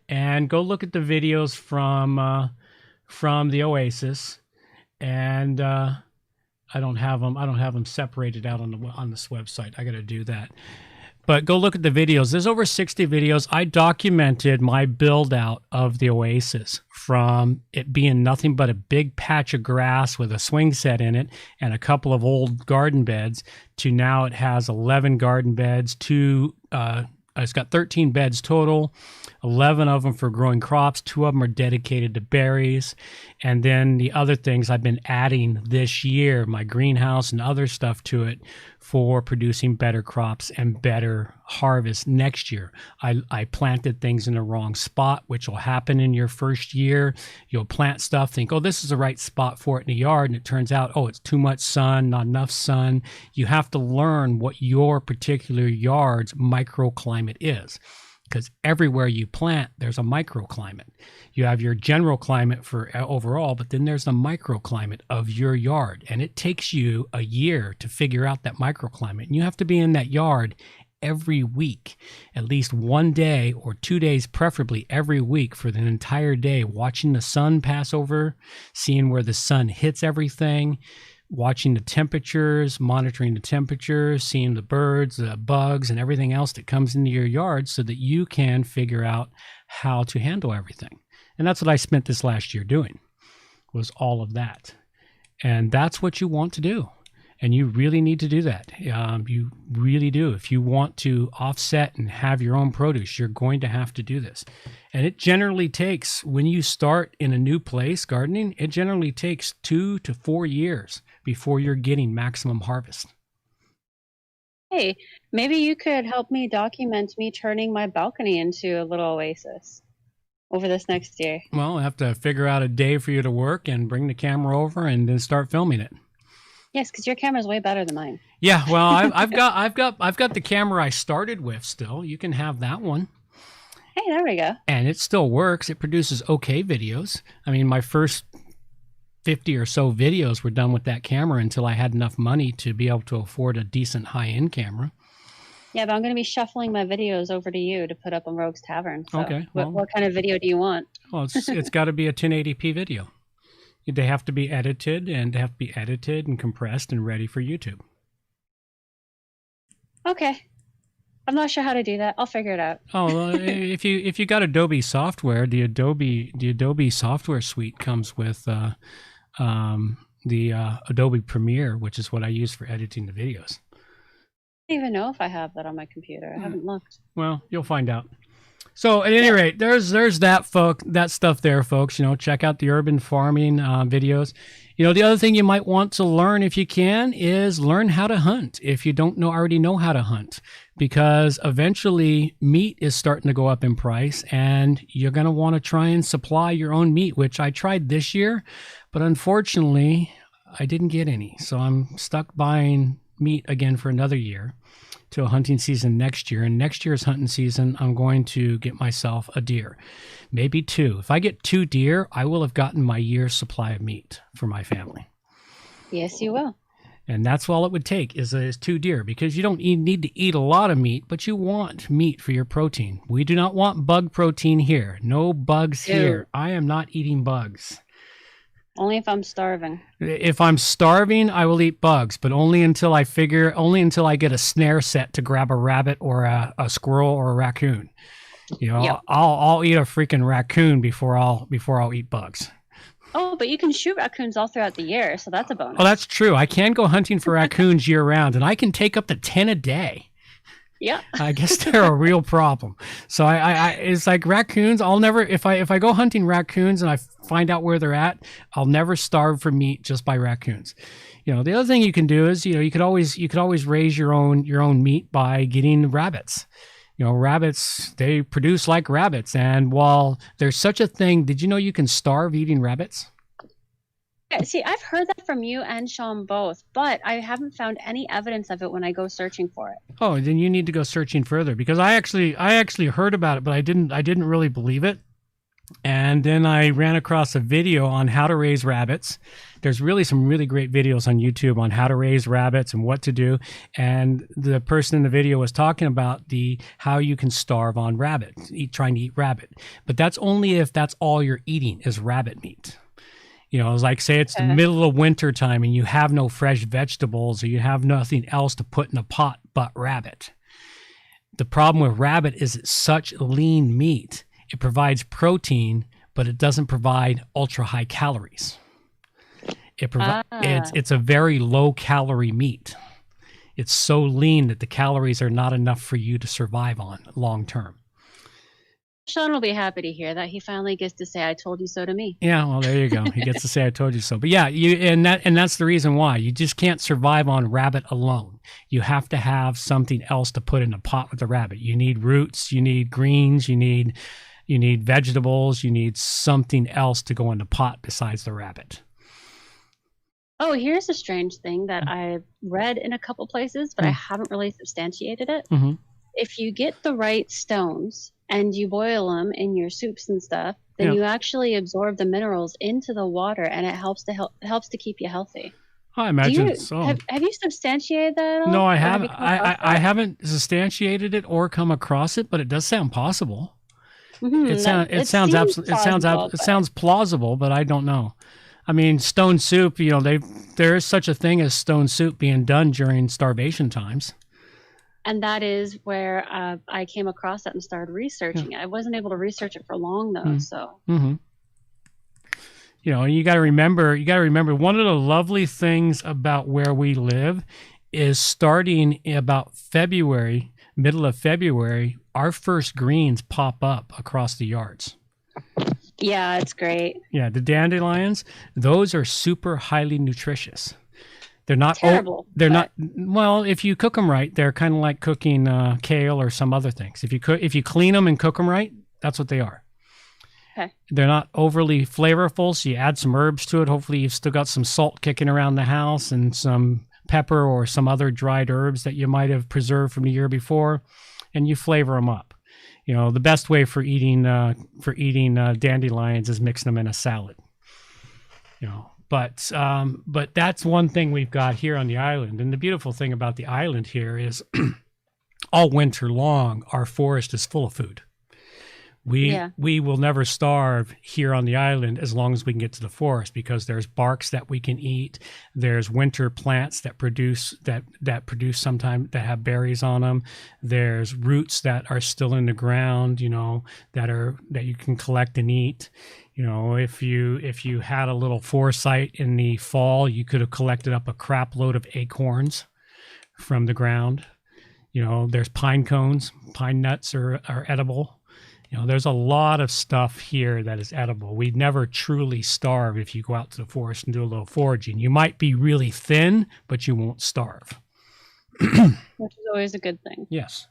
and go look at the videos from the Oasis. And I don't have them separated out on this website. I got to do that. But go look at the videos. There's over 60 videos. I documented my build out of the Oasis from it being nothing but a big patch of grass with a swing set in it and a couple of old garden beds to now it has 11 garden beds, it's got 13 beds total, 11 of them for growing crops, 2 of them are dedicated to berries. And then the other things I've been adding this year, my greenhouse and other stuff to it for producing better crops and better harvest next year. I planted things in the wrong spot, which will happen in your first year. You'll plant stuff, think, oh, this is the right spot for it in the yard. And it turns out, oh, it's too much sun, not enough sun. You have to learn what your particular yard's microclimate is. Because everywhere you plant, there's a microclimate. You have your general climate for overall, but then there's the microclimate of your yard. And it takes you a year to figure out that microclimate. And you have to be in that yard every week, at least 1 day or 2 days, preferably every week for the entire day, watching the sun pass over, seeing where the sun hits everything, watching the temperatures, monitoring the temperatures, seeing the birds, the bugs, and everything else that comes into your yard so that you can figure out how to handle everything. And that's what I spent this last year doing, was all of that. And that's what you want to do. And you really need to do that. You really do. If you want to offset and have your own produce, you're going to have to do this. And it generally takes, when you start in a new place gardening, it generally takes 2 to 4 years before you're getting maximum harvest. Hey, maybe you could help me document me turning my balcony into a little oasis over this next year. Well, I have to figure out a day for you to work and bring the camera over and then start filming it. Yes, because your camera's way better than mine. Yeah, well, I've got the camera I started with still. You can have that one. Hey, there we go. And it still works. It produces okay videos. I mean, my first 50 or so videos were done with that camera until I had enough money to be able to afford a decent high-end camera. Yeah, but I'm going to be shuffling my videos over to you to put up on Rogues Tavern. So okay. Well, what kind of video do you want? Well, it's got to be a 1080p video. They have to be edited, and they have to be edited and compressed and ready for YouTube. Okay. I'm not sure how to do that. I'll figure it out. Oh, if you got Adobe software, the Adobe software suite comes with the Adobe Premiere, which is what I use for editing the videos. I don't even know if I have that on my computer. I haven't looked. Well, you'll find out. So at any rate, there's that stuff there, folks. Check out the urban farming videos. The other thing you might want to learn, if you can, is learn how to hunt if you don't already know how to hunt, because eventually meat is starting to go up in price, and you're going to want to try and supply your own meat, which I tried this year, but unfortunately I didn't get any. So I'm stuck buying meat again for another year to a hunting season next year. And next year's hunting season, I'm going to get myself a deer, maybe 2. If I get 2 deer, I will have gotten my year's supply of meat for my family. Yes, you will. And that's all it would take is 2 deer, because you don't need to eat a lot of meat, but you want meat for your protein. We do not want bug protein here. No bugs here. I am not eating bugs. Only if I'm starving. If I'm starving, I will eat bugs, but only until I get a snare set to grab a rabbit or a squirrel or a raccoon. Yep. I'll eat a freaking raccoon before I'll eat bugs. Oh, but you can shoot raccoons all throughout the year, so that's a bonus. Oh, that's true. I can go hunting for raccoons year round, and I can take up to 10 a day. Yeah. I guess they're a real problem. So it's like raccoons. I'll never, if I go hunting raccoons and I find out where they're at, I'll never starve for meat just by raccoons. The other thing you can do is, you could always raise your own meat by getting rabbits. Rabbits, they produce like rabbits. And while there's such a thing, did you know you can starve eating rabbits? See, I've heard that from you and Sean both, but I haven't found any evidence of it when I go searching for it. Oh, then you need to go searching further, because I actually heard about it, but I didn't really believe it. And then I ran across a video on how to raise rabbits. There's really some really great videos on YouTube on how to raise rabbits and what to do. And the person in the video was talking about how you can starve on rabbit, trying to eat rabbit. But that's only if that's all you're eating is rabbit meat. It's like, say it's the middle of winter time and you have no fresh vegetables or you have nothing else to put in a pot but rabbit. The problem with rabbit is it's such lean meat. It provides protein, but it doesn't provide ultra high calories. It's a very low calorie meat. It's so lean that the calories are not enough for you to survive on long term. Sean will be happy to hear that. He finally gets to say, "I told you so" to me. Yeah, well, there you go. He gets to say, "I told you so." But yeah, and that's the reason why you just can't survive on rabbit alone. You have to have something else to put in a pot with the rabbit. You need roots, you need greens, you need vegetables, you need something else to go in the pot besides the rabbit. Oh, here's a strange thing that I read in a couple places, but I haven't really substantiated it. Mm-hmm. If you get the right stones and you boil them in your soups and stuff, then you actually absorb the minerals into the water, and it helps to keep you healthy. I imagine so. Have you substantiated that at all? No, I haven't. I haven't substantiated it or come across it, but it does sound possible. Mm-hmm. It sounds plausible, but I don't know. I mean, stone soup. There is such a thing as stone soup being done during starvation times. And that is where I came across that and started researching it. I wasn't able to research it for long, though. So, you got to remember. One of the lovely things about where we live is starting in about February, middle of February, our first greens pop up across the yards. Yeah, it's great. Yeah, the dandelions, those are super highly nutritious. They're not terrible. Not well. If you cook them right, they're kind of like cooking kale or some other things. If you clean them and cook them right, that's what they are. Okay. They're not overly flavorful, so you add some herbs to it. Hopefully, you've still got some salt kicking around the house and some pepper or some other dried herbs that you might have preserved from the year before, and you flavor them up. The best way for eating dandelions is mixing them in a salad. But that's one thing we've got here on the island. And the beautiful thing about the island here is all winter long, our forest is full of food. We will never starve here on the island as long as we can get to the forest, because there's barks that we can eat. There's winter plants that produce sometimes that have berries on them. There's roots that are still in the ground, that you can collect and eat. If you had a little foresight in the fall, you could have collected up a crap load of acorns from the ground. There's pine cones. Pine nuts are edible. There's a lot of stuff here that is edible. We'd never truly starve if you go out to the forest and do a little foraging. You might be really thin, but you won't starve. Which is always a good thing. Yes.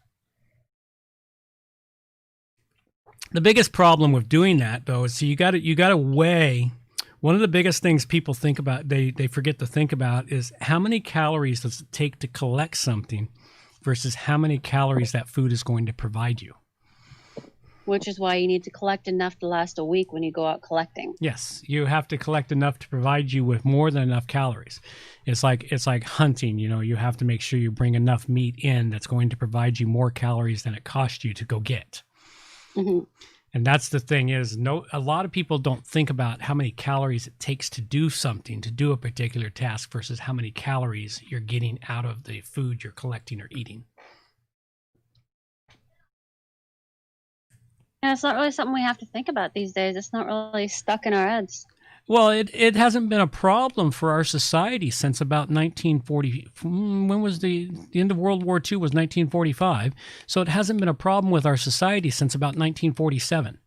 The biggest problem with doing that, though, is you got to weigh. One of the biggest things people think about, they forget to think about, is how many calories does it take to collect something versus how many calories that food is going to provide you. Which is why you need to collect enough to last a week when you go out collecting. Yes, you have to collect enough to provide you with more than enough calories. It's like hunting. You have to make sure you bring enough meat in that's going to provide you more calories than it cost you to go get. Mm-hmm. And that's the thing is, a lot of people don't think about how many calories it takes to do something, to do a particular task, versus how many calories you're getting out of the food you're collecting or eating. Yeah, it's not really something we have to think about these days. It's not really stuck in our heads. Well, it hasn't been a problem for our society since about 1940. When was the end of World War II? Was 1945. So it hasn't been a problem with our society since about 1947.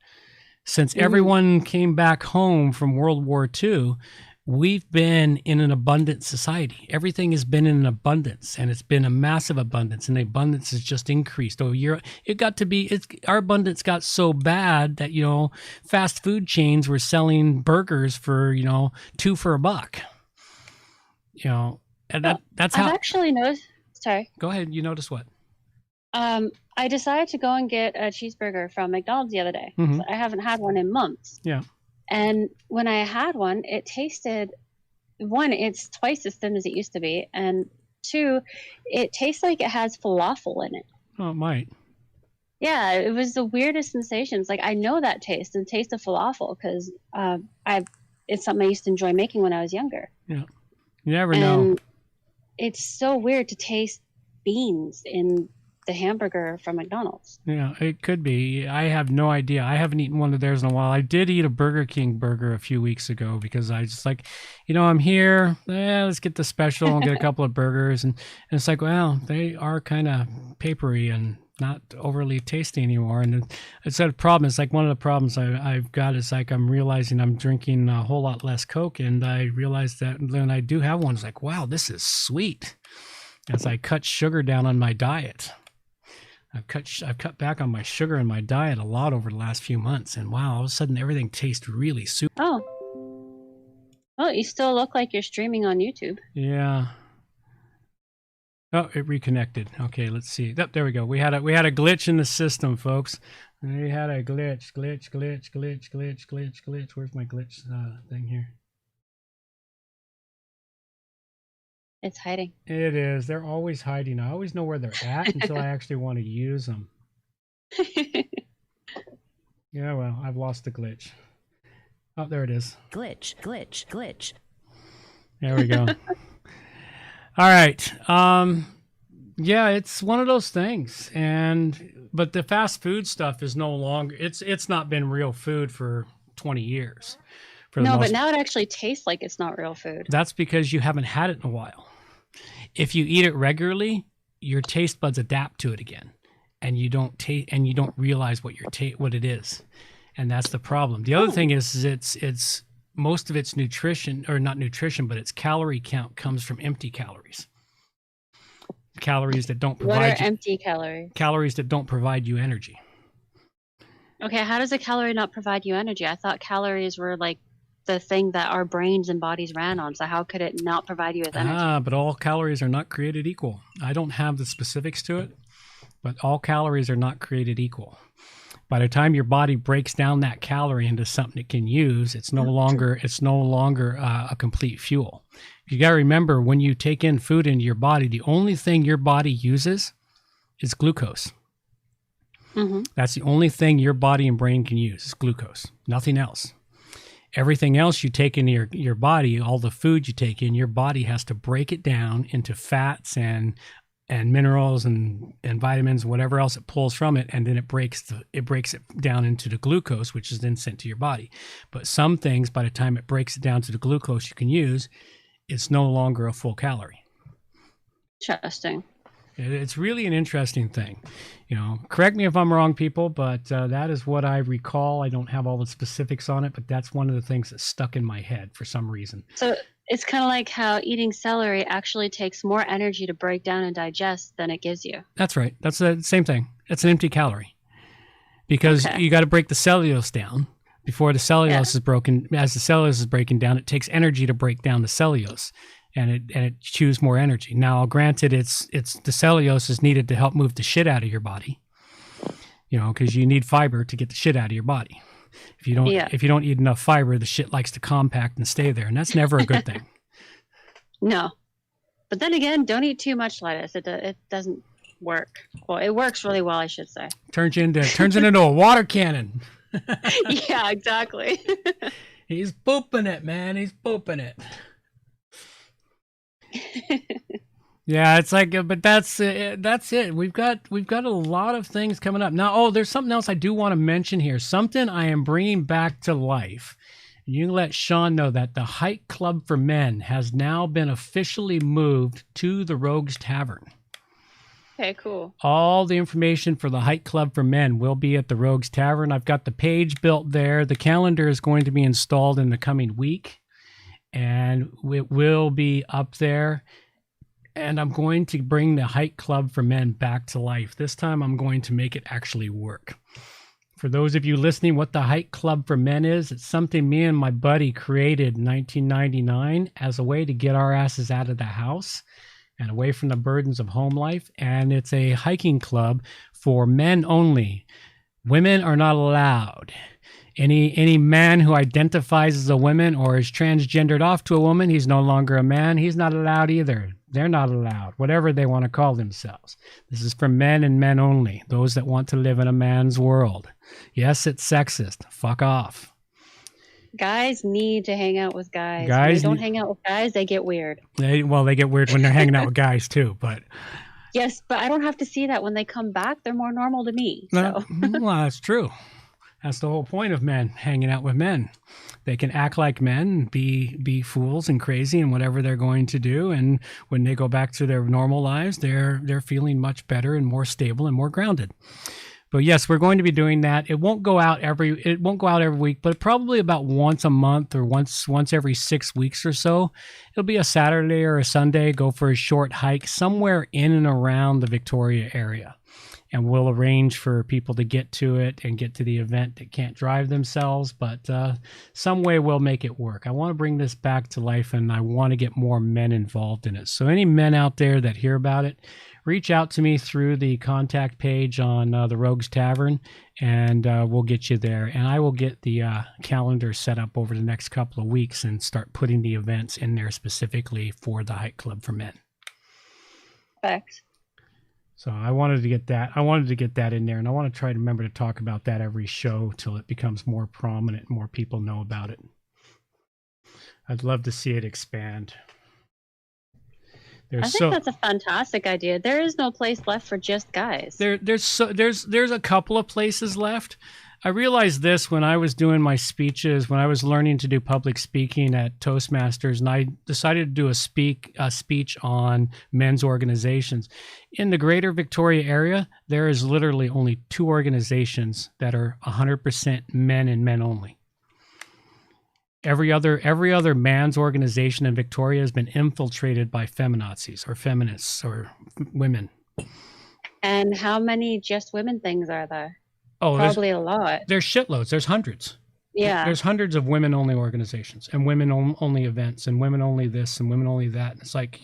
Since everyone came back home from World War II, we've been in an abundant society. Everything has been in an abundance, and it's been a massive abundance, and the abundance has just increased over year. Our abundance got so bad that, fast food chains were selling burgers for, 2 for $1. And that's how. I've actually noticed. Sorry. Go ahead. You noticed what? I decided to go and get a cheeseburger from McDonald's the other day. Mm-hmm. I haven't had one in months. Yeah. And when I had one, it tasted, one, it's twice as thin as it used to be. And 2, it tastes like it has falafel in it. Oh, it might. Yeah, it was the weirdest sensations. Like, I know that taste, the taste of falafel, because it's something I used to enjoy making when I was younger. Yeah. You never know. It's so weird to taste beans in the hamburger from McDonald's. Yeah, it could be. I have no idea. I haven't eaten one of theirs in a while. I did eat a Burger King burger a few weeks ago because I just I'm here. Let's get the special and get a couple of burgers. And it's like, well, they are kind of papery and not overly tasty anymore. And it's a problem. It's like one of the problems I've got is like I'm realizing I'm drinking a whole lot less Coke. And I realized that when I do have one, it's like, wow, this is sweet. As I cut sugar down on my diet. I've cut back on my sugar in my diet a lot over the last few months, and wow, all of a sudden everything tastes really super. Oh, well, you still look like you're streaming on YouTube. Yeah. Oh, it reconnected. Okay, let's see. Oh, there we go. We had a glitch in the system, folks. We had a glitch. Where's my glitch thing here? It's hiding. It is. They're always hiding. I always know where they're at until I actually want to use them. Yeah, well, I've lost the glitch. Oh, there it is. Glitch. There we go. All right. Yeah, it's one of those things. But the fast food stuff is no longer, it's not been real food for 20 years. No, but now it actually tastes like it's not real food. That's because you haven't had it in a while. If you eat it regularly, your taste buds adapt to it again, and you don't realize what what it is, and that's the problem. The other thing is it's most of its nutrition, or not nutrition, but its calorie count comes from empty calories. Calories that don't provide. What are empty calories? Calories that don't provide you energy. Okay, how does a calorie not provide you energy? I thought calories were like the thing that our brains and bodies ran on. So how could it not provide you with energy? But all calories are not created equal. I don't have the specifics to it, but all calories are not created equal. By the time your body breaks down that calorie into something it can use, it's no longer a complete fuel. You got to remember, when you take in food into your body, the only thing your body uses is glucose. That's the only thing your body and brain can use is glucose, nothing else. Everything else you take in your body, all the food you take in, your body has to break it down into fats and minerals and vitamins, whatever else it pulls from it, and then it breaks it down into the glucose, which is then sent to your body. But some things, by the time it breaks it down to the glucose you can use, it's no longer a full calorie. Interesting. It's really an interesting thing. Correct me if I'm wrong, people, but that is what I recall. I don't have all the specifics on it, but that's one of the things that stuck in my head for some reason. So it's kind of like how eating celery actually takes more energy to break down and digest than it gives you. That's right. That's the same thing. It's an empty calorie because you got to break the cellulose down before the cellulose is broken. As the cellulose is breaking down, it takes energy to break down the cellulose. And it chews more energy. Now, granted, it's the cellulose is needed to help move the shit out of your body, because you need fiber to get the shit out of your body. If you don't eat enough fiber, the shit likes to compact and stay there, and that's never a good thing. No, but then again, don't eat too much lettuce. It doesn't work. Well, it works really well, I should say. Turns it into a water cannon. Yeah, exactly. He's booping it, man. He's booping it. Yeah, it's like, but that's it. We've got a lot of things coming up now. There's something else I do want to mention here. Something I am bringing back to life. You can let Sean know that the Hike Club for Men has now been officially moved to the Rogues Tavern. Okay, cool. All the information for the Hike Club for Men will be at the Rogues Tavern. I've got the page built there. The calendar is going to be installed in the coming week. And it will be up there. And I'm going to bring the Hike Club for Men back to life. This time I'm going to make it actually work. For those of you listening, what the Hike Club for Men is, it's something me and my buddy created in 1999 as a way to get our asses out of the house and away from the burdens of home life. And it's a hiking club for men only. Women are not allowed. Any man who identifies as a woman or is transgendered off to a woman, he's no longer a man. He's not allowed either. They're not allowed, whatever they want to call themselves. This is for men and men only, those that want to live in a man's world. Yes, it's sexist. Fuck off. Guys need to hang out with guys. When they don't hang out with guys, they get weird. They get weird when they're hanging out with guys too, but... Yes, but I don't have to see that when they come back. They're more normal to me. So. Well, that's true. That's the whole point of men hanging out with men. They can act like men, be fools and crazy and whatever they're going to do. And when they go back to their normal lives, they're feeling much better and more stable and more grounded. But yes, we're going to be doing that. It won't go out every week, but probably about once a month or once every 6 weeks or so. It'll be a Saturday or a Sunday, go for a short hike somewhere in and around the Victoria area. And we'll arrange for people to get to it and get to the event that can't drive themselves. But some way we'll make it work. I want to bring this back to life, and I want to get more men involved in it. So any men out there that hear about it, reach out to me through the contact page on the Rogues Tavern, and we'll get you there. And I will get the calendar set up over the next couple of weeks and start putting the events in there specifically for the Hike Club for Men. Thanks. So I wanted to get that in there, and I want to try to remember to talk about that every show till it becomes more prominent, more people know about it. I'd love to see it expand. I think that's a fantastic idea. There is no place left for just guys. There's a couple of places left. I realized this when I was doing my speeches, when I was learning to do public speaking at Toastmasters, and I decided to do a speech on men's organizations. In the greater Victoria area, there is literally only 2 organizations that are 100% men and men only. Every other man's organization in Victoria has been infiltrated by feminazis or feminists or women. And how many just women things are there? Oh, probably a lot. There's shitloads. There's hundreds. Yeah. There's hundreds of women-only organizations and women-only events and women-only this and women-only that. It's like...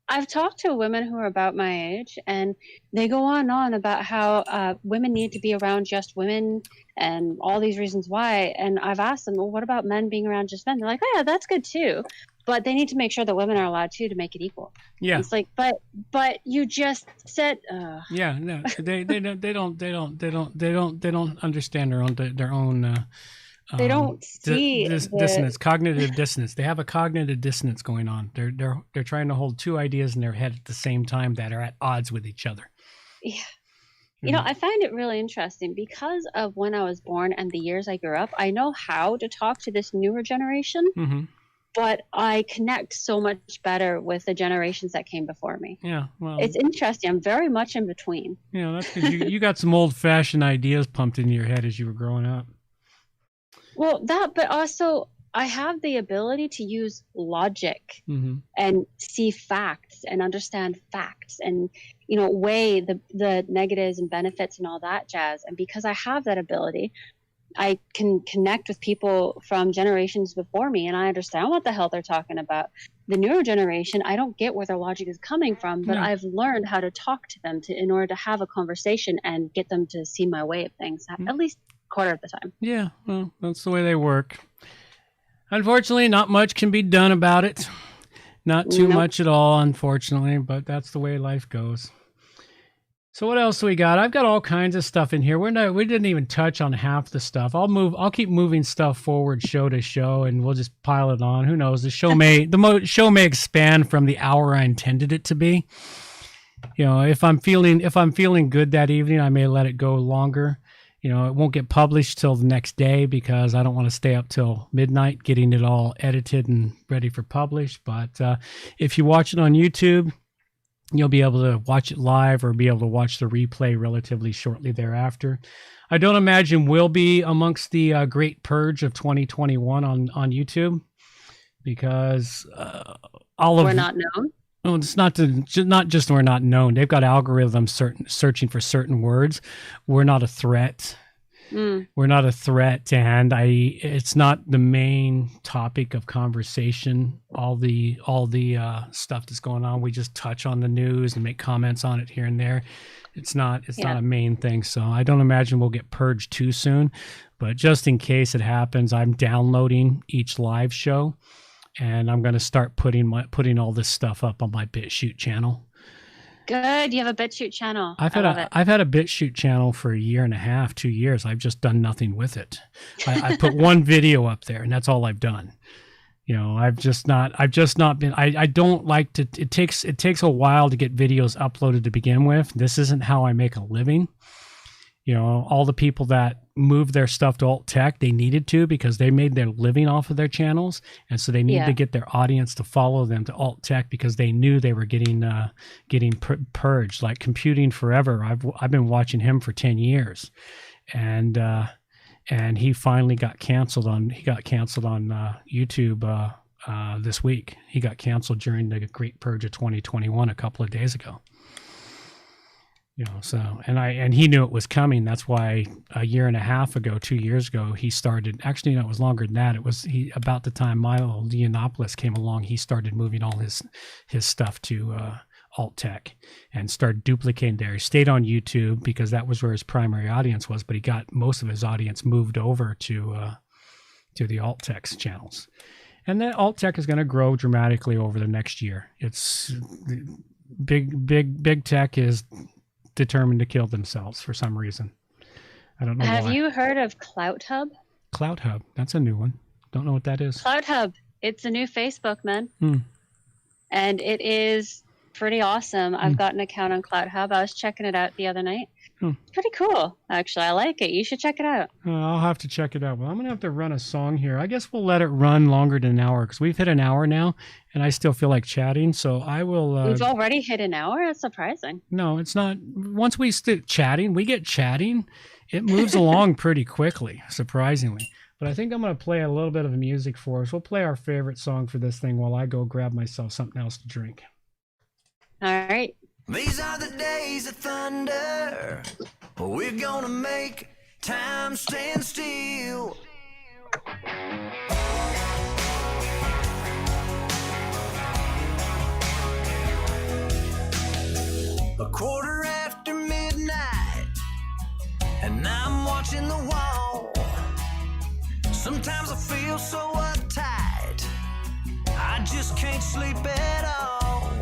I've talked to women who are about my age, and they go on and on about how women need to be around just women and all these reasons why. And I've asked them, well, what about men being around just men? They're like, oh, yeah, that's good too. but they need to make sure that women are allowed to make it equal. Yeah. It's like, but you just said. Yeah, no, they don't understand their own. They don't see dissonance, cognitive dissonance. They have a cognitive dissonance going on. They're trying to hold two ideas in their head at the same time that are at odds with each other. Yeah. You know, I find it really interesting because of when I was born and the years I grew up. I know how to talk to this newer generation, but I connect so much better with the generations that came before me. Yeah, well, it's interesting. I'm very much in between. Yeah, that's because you got some old-fashioned ideas pumped into your head as you were growing up. Well, but also I have the ability to use logic and see facts and understand facts and, you know, weigh the negatives and benefits and all that jazz. And because I have that ability, I can connect with people from generations before me and I understand what the hell they're talking about. The newer generation, I don't get where their logic is coming from, but I've learned how to talk to them in order to have a conversation and get them to see my way of things, at least a quarter of the time. Yeah, well, that's the way they work. Unfortunately, not much can be done about it. Not too much at all, unfortunately, but that's the way life goes. So what else do we got? I've got all kinds of stuff in here. We didn't even touch on half the stuff. I'll keep moving stuff forward show to show and we'll just pile it on. Who knows? The show may expand from the hour I intended it to be. You know, if I'm feeling good that evening, I may let it go longer. You know, it won't get published till the next day because I don't want to stay up till midnight getting it all edited and ready for publish. But if you watch it on YouTube, you'll be able to watch it live or be able to watch the replay relatively shortly thereafter. I don't imagine we'll be amongst the great purge of 2021 on YouTube because we're not known. Oh, it's not just we're not known. They've got algorithms searching for certain words. We're not a threat. We're not a threat, and it's not the main topic of conversation. All the stuff that's going on, we just touch on the news and make comments on it here and there. It's not a main thing, so I don't imagine we'll get purged too soon. But just in case it happens, I'm downloading each live show, and I'm going to start putting all this stuff up on my BitChute channel. Good. You have a BitChute channel. I've had a BitChute channel for 1.5 years, 2 years. I've just done nothing with it. I put one video up there, and that's all I've done. You know, I've just not been. I don't like to. It takes a while to get videos uploaded to begin with. This isn't how I make a living. You know, all the people that moved their stuff to alt tech, they needed to because they made their living off of their channels, and so they needed to get their audience to follow them to alt tech because they knew they were getting purged. Like Computing Forever, I've been watching him for 10 years, and he finally got canceled on YouTube this week. He got canceled during the Great Purge of 2021 a couple of days ago. You know, so and he knew it was coming. That's why 1.5 years ago, 2 years ago, he started. Actually, no, it was longer than that. It was about the time Milo Yiannopoulos came along. He started moving all his stuff to alt tech and started duplicating there. He stayed on YouTube because that was where his primary audience was, but he got most of his audience moved over to the alt tech channels, and that alt tech is going to grow dramatically over the next year. It's big tech is determined to kill themselves for some reason. I don't know why. Have you heard of CloutHub? CloutHub, that's a new one. Don't know what that is. CloutHub, it's a new Facebook, man. And it is pretty awesome. I've got an account on CloutHub. I was checking it out the other night. Pretty cool, actually. I like it. You should check it out. I'll have to check it out. Well, I'm going to have to run a song here. I guess we'll let it run longer than an hour because we've hit an hour now, and I still feel like chatting. So I will... We've already hit an hour? That's surprising. No, it's not. Once we get chatting, it moves along pretty quickly, surprisingly. But I think I'm going to play a little bit of music for us. We'll play our favorite song for this thing while I go grab myself something else to drink. All right. These are the days of thunder. We're gonna make time stand still. A quarter after midnight, and I'm watching the wall. Sometimes I feel so uptight, I just just can't sleep at all.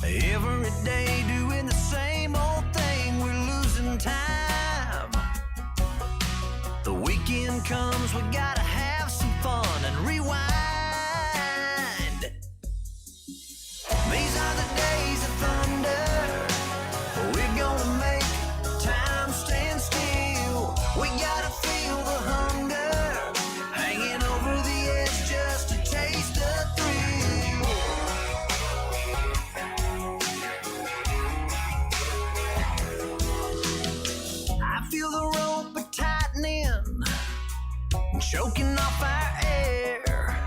Every day doing the same old thing, we're losing time. The weekend comes, we gotta have some fun and rewind. These are the days of thunder. We're gonna make time stand still. We gotta feel the hunger, hanging over the edge just to taste the thrill. I feel the rope tightening, choking off our air.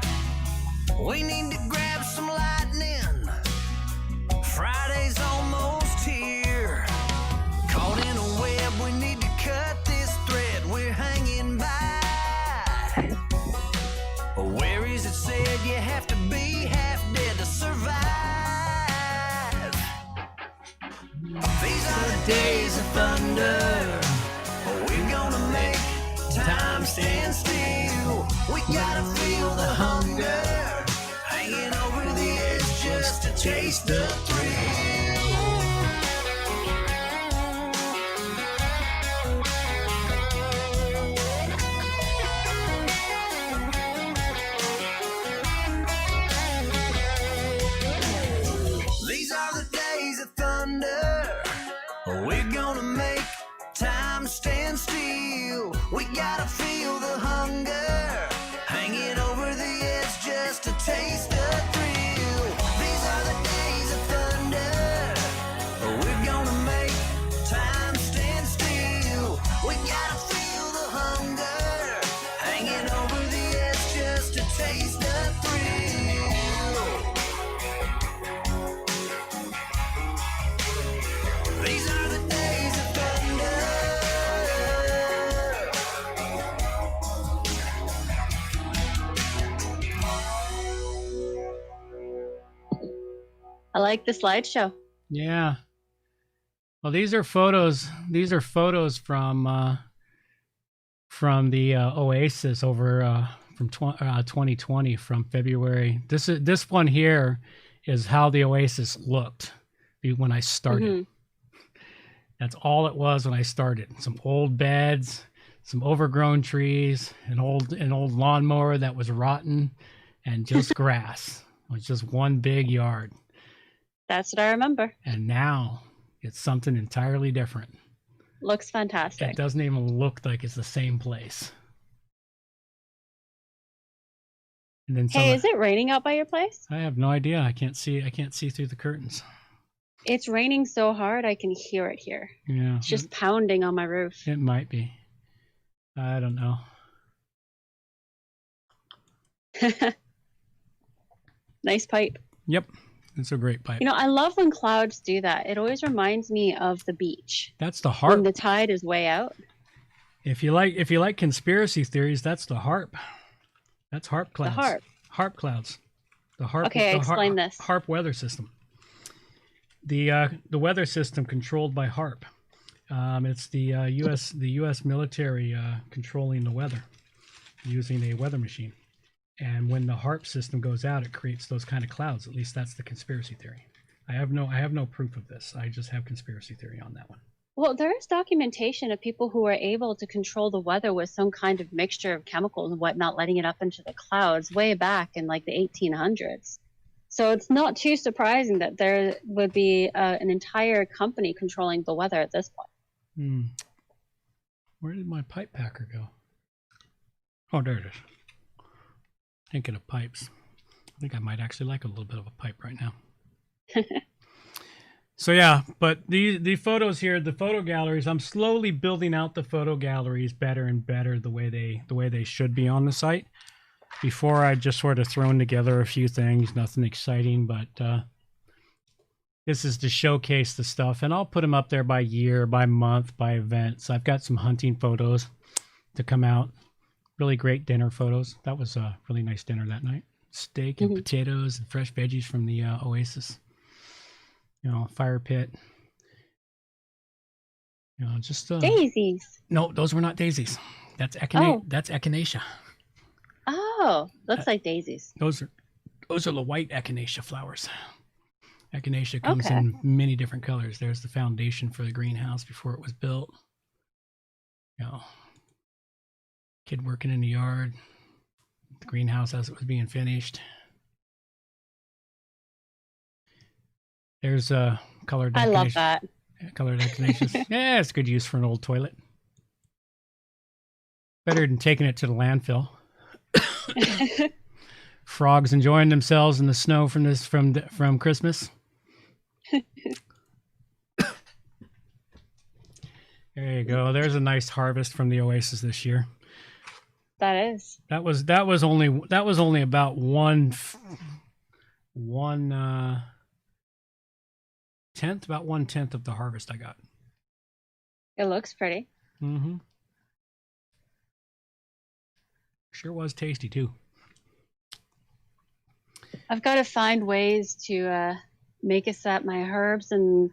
We need to grab some lightning. Friday's almost here. Caught in a web, we need to cut this thread we're hanging by. Where is it said you have to be half dead to survive? These are the days of thunder. We're gonna make time stand still. We gotta feel the hunger, hanging over the edge just to taste the thrill. These are the days of thunder. We're gonna make time stand still. We gotta feel the hunger, hanging over the edge just to taste the thrill. These are the days of thunder. We're gonna make time stand still. We gotta feel the hunger, hanging over the edge just to taste the thrill. These are the days of thunder. I like the slideshow. Yeah. Well, these are photos. These are photos from the Oasis over from 2020 from February. This one here is how the Oasis looked when I started. Mm-hmm. That's all it was when I started. Some old beds, some overgrown trees, an old lawnmower that was rotten, and just grass. It was just one big yard. That's what I remember. And now it's something entirely different. Looks fantastic. It doesn't even look like it's the same place. And then Hey, is it raining out by your place? I have no idea. I can't see through the curtains. It's raining so hard I can hear it here. Yeah. It's just pounding on my roof. It might be. I don't know. Nice pipe. Yep. It's a great pipe. You know, I love when clouds do that. It always reminds me of the beach. That's the harp. When the tide is way out. If you like conspiracy theories, that's the harp. That's harp clouds. The harp. Harp clouds. The harp. Okay, explain this. Harp weather system. The weather system controlled by HARP. It's the U.S. military controlling the weather using a weather machine. And when the HARP system goes out, it creates those kind of clouds. At least that's the conspiracy theory. I have no proof of this. I just have conspiracy theory on that one. Well, there is documentation of people who were able to control the weather with some kind of mixture of chemicals and whatnot, letting it up into the clouds way back in like the 1800s. So it's not too surprising that there would be an entire company controlling the weather at this point. Where did my pipe packer go? Oh, there it is. Thinking of pipes. I think I might actually like a little bit of a pipe right now. So yeah, but the photos here, the photo galleries, I'm slowly building out the photo galleries better and better the way they should be on the site. Before I just sort of thrown together a few things, nothing exciting, but this is to showcase the stuff, and I'll put them up there by year, by month, by events. I've got some hunting photos to come out. Really great dinner photos. That was a really nice dinner that night. Steak and potatoes and fresh veggies from the Oasis. You know, fire pit. You know, just daisies. No, those were not daisies. That's That's echinacea. Oh, looks like daisies. Those Those are the white echinacea flowers. Echinacea comes in many different colors. There's the foundation for the greenhouse before it was built. Kid working in the yard. The greenhouse as it was being finished. There's a colored echinacea. I love that. Colored echinaceas. Yeah, it's good use for an old toilet. Better than taking it to the landfill. Frogs enjoying themselves in the snow from Christmas. There you go. There's a nice harvest from the oasis this year. That is. That was only about one tenth of the harvest I got. It looks pretty. Mm-hmm. Sure was tasty too. I've got to find ways to make it so that my herbs and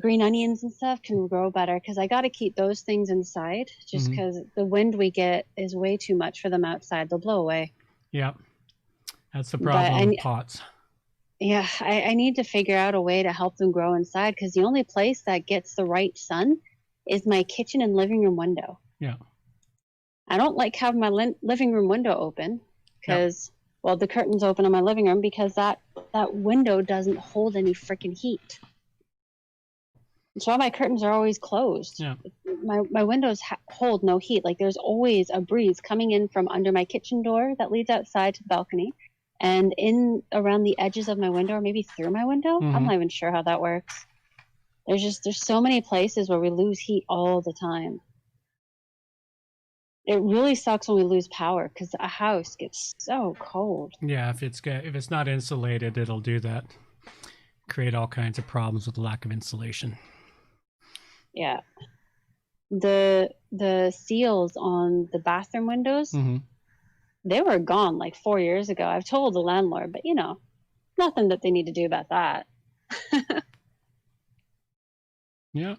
green onions and stuff can grow better, because I got to keep those things inside just because the wind we get is way too much for them outside. They'll blow away. Yeah, that's the problem with pots. Yeah, I need to figure out a way to help them grow inside, because the only place that gets the right sun is my kitchen and living room window. Yeah. I don't like having my living room window open because, well, the curtains open in my living room because that window doesn't hold any freaking heat. So all my curtains are always closed. Yeah. My windows hold no heat. Like, there's always a breeze coming in from under my kitchen door that leads outside to the balcony, and in around the edges of my window, or maybe through my window. I'm not even sure how that works. There's so many places where we lose heat all the time. It really sucks when we lose power, because a house gets so cold. Yeah, if it's not insulated, it'll do that. Create all kinds of problems with lack of insulation. Yeah. The seals on the bathroom windows, they were gone like 4 years ago. I've told the landlord, but nothing that they need to do about that. Yeah.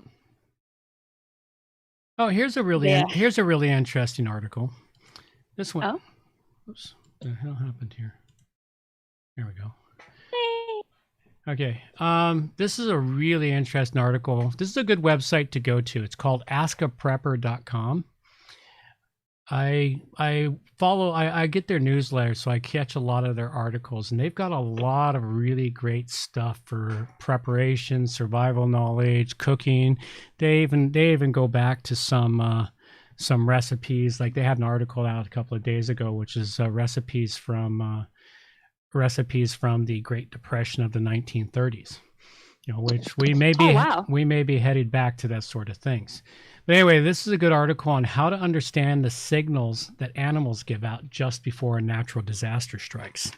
Oh, here's a really interesting article. This one. Oh. Oops. What the hell happened here? There we go. Okay. This is a really interesting article. This is a good website to go to. It's called askaprepper.com. I get their newsletter, so I catch a lot of their articles, and they've got a lot of really great stuff for preparation, survival knowledge, cooking. They even go back to some recipes. Like, they had an article out a couple of days ago, which is recipes from the Great Depression of the 1930s. Which we may be headed back to that sort of things. But anyway, this is a good article on how to understand the signals that animals give out just before a natural disaster strikes.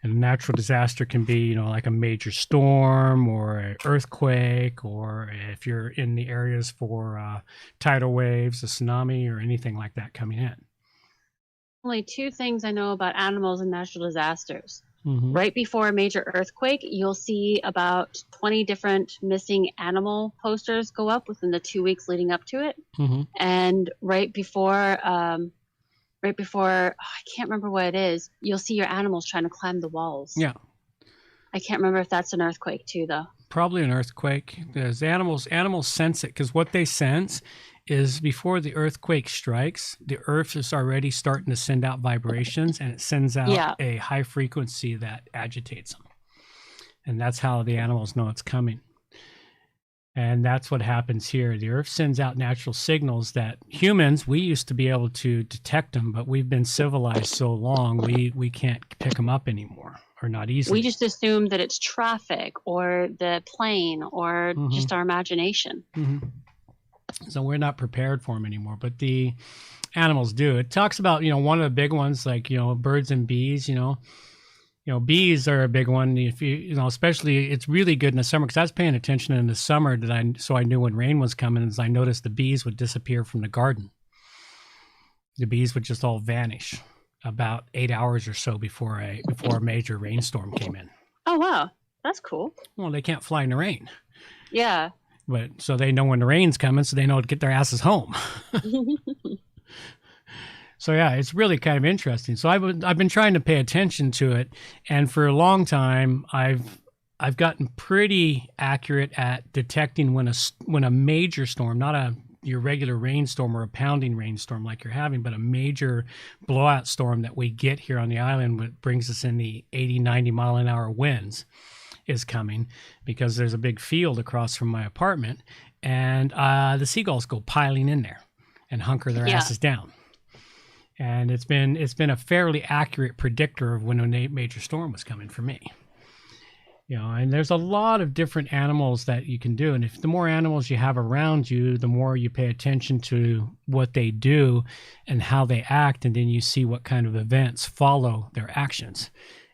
And a natural disaster can be, like a major storm or an earthquake, or if you're in the areas for tidal waves, a tsunami, or anything like that coming in. Only two things I know about animals and natural disasters. Right before a major earthquake, you'll see about 20 different missing animal posters go up within the 2 weeks leading up to it. And right before, I can't remember what it is, you'll see your animals trying to climb the walls. Yeah. I can't remember if that's an earthquake too, though. Probably an earthquake. There's animals sense it, because what they sense is before the earthquake strikes, the earth is already starting to send out vibrations, and it sends out a high frequency that agitates them. And that's how the animals know it's coming. And that's what happens here. The earth sends out natural signals that humans, we used to be able to detect them, but we've been civilized so long, we can't pick them up anymore, or not easily. We just assume that it's traffic or the plane or just our imagination. So we're not prepared for them anymore, but the animals do. It talks about, one of the big ones, like, birds and bees. Bees are a big one. If especially, it's really good in the summer, because I was paying attention in the summer so I knew when rain was coming, as I noticed the bees would disappear from the garden. The bees would just all vanish about 8 hours or so before a major rainstorm came in. Oh, wow. That's cool. Well, they can't fly in the rain. Yeah. But so they know when the rain's coming, so they know to get their asses home. So yeah, it's really kind of interesting. So I've been trying to pay attention to it, and for a long time I've gotten pretty accurate at detecting when a major storm, not your regular rainstorm or a pounding rainstorm like you're having, but a major blowout storm that we get here on the island, that brings us in the 80, 90 mile an hour winds, is coming, because there's a big field across from my apartment, and the seagulls go piling in there and hunker their asses down. And it's been a fairly accurate predictor of when a major storm was coming for me. And there's a lot of different animals that you can do. And if the more animals you have around you, the more you pay attention to what they do and how they act. And then you see what kind of events follow their actions.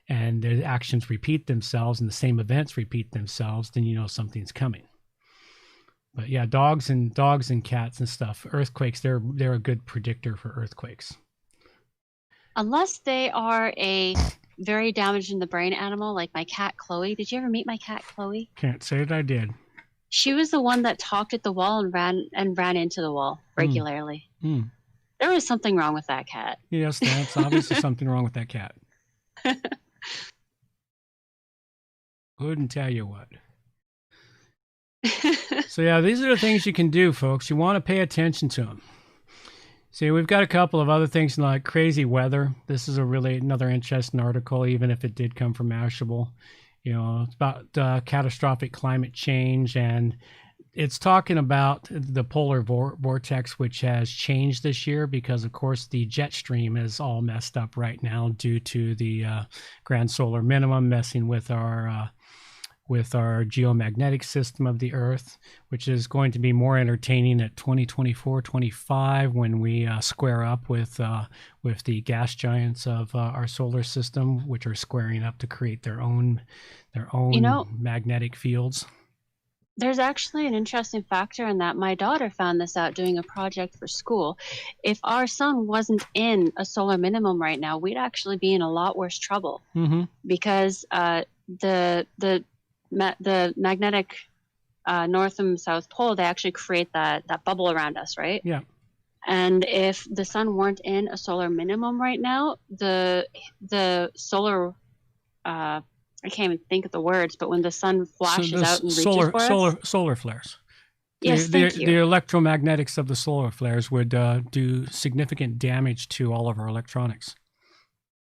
And their actions repeat themselves and the same events repeat themselves, then you know something's coming. But yeah, dogs and cats and stuff, earthquakes, they're a good predictor for earthquakes. Unless they are a very damaged in the brain animal, like my cat Chloe. Did you ever meet my cat Chloe? Can't say that I did. She was the one that talked at the wall and ran into the wall regularly. There was something wrong with that cat. Yes, that's obviously something wrong with that cat. Couldn't tell you what. So yeah, these are the things you can do, folks. You want to pay attention to them. See, we've got a couple of other things like crazy weather. This is another interesting article, even if it did come from Mashable. It's about catastrophic climate change, and it's talking about the polar vortex, which has changed this year because, of course, the jet stream is all messed up right now due to the grand solar minimum messing with our geomagnetic system of the Earth, which is going to be more entertaining at 2024-25 when we square up with the gas giants of our solar system, which are squaring up to create their own magnetic fields. There's actually an interesting factor in that. My daughter found this out doing a project for school. If our sun wasn't in a solar minimum right now, we'd actually be in a lot worse trouble, because the magnetic north and south pole, they actually create that bubble around us, right? Yeah. And if the sun weren't in a solar minimum right now, the solar I can't even think of the words, but when the sun flashes out and reaches for us, solar flares. Yes, thank you. The electromagnetics of the solar flares would do significant damage to all of our electronics.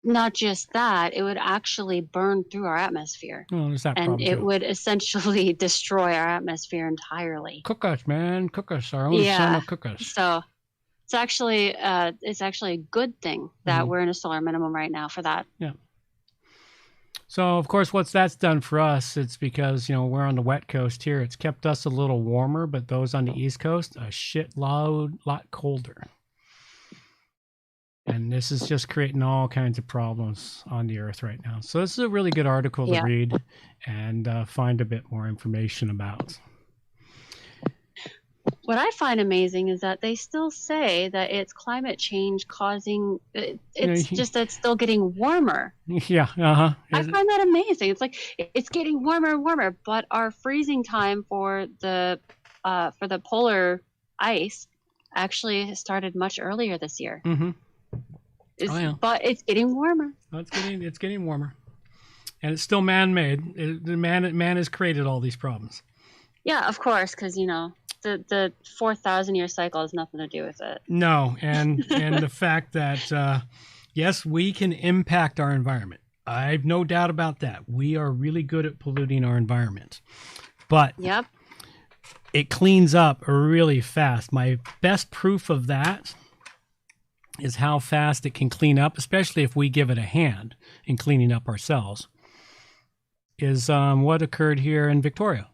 Not just that, it would actually burn through our atmosphere. Oh, there's that and problem it too. Would essentially destroy our atmosphere entirely. Cook us, man. Cook us. Our own sun will cook us. So it's actually a good thing that we're in a solar minimum right now for that. Yeah. So, of course, that's done for us, it's because, we're on the wet coast here. It's kept us a little warmer, but those on the East Coast, a lot colder. And this is just creating all kinds of problems on the Earth right now. So this is a really good article to read and find a bit more information about. What I find amazing is that they still say that it's climate change causing, it's just that it's still getting warmer. Yeah, I find that amazing. It's like it's getting warmer and warmer, but our freezing time for the polar ice actually started much earlier this year. But it's getting warmer. It's getting warmer, and it's still man-made. Man has created all these problems. Yeah, of course, because the 4,000-year cycle has nothing to do with it. No, and the fact that yes, we can impact our environment. I've no doubt about that. We are really good at polluting our environment, but it cleans up really fast. My best proof of that is how fast it can clean up, especially if we give it a hand in cleaning up ourselves, is what occurred here in Victoria.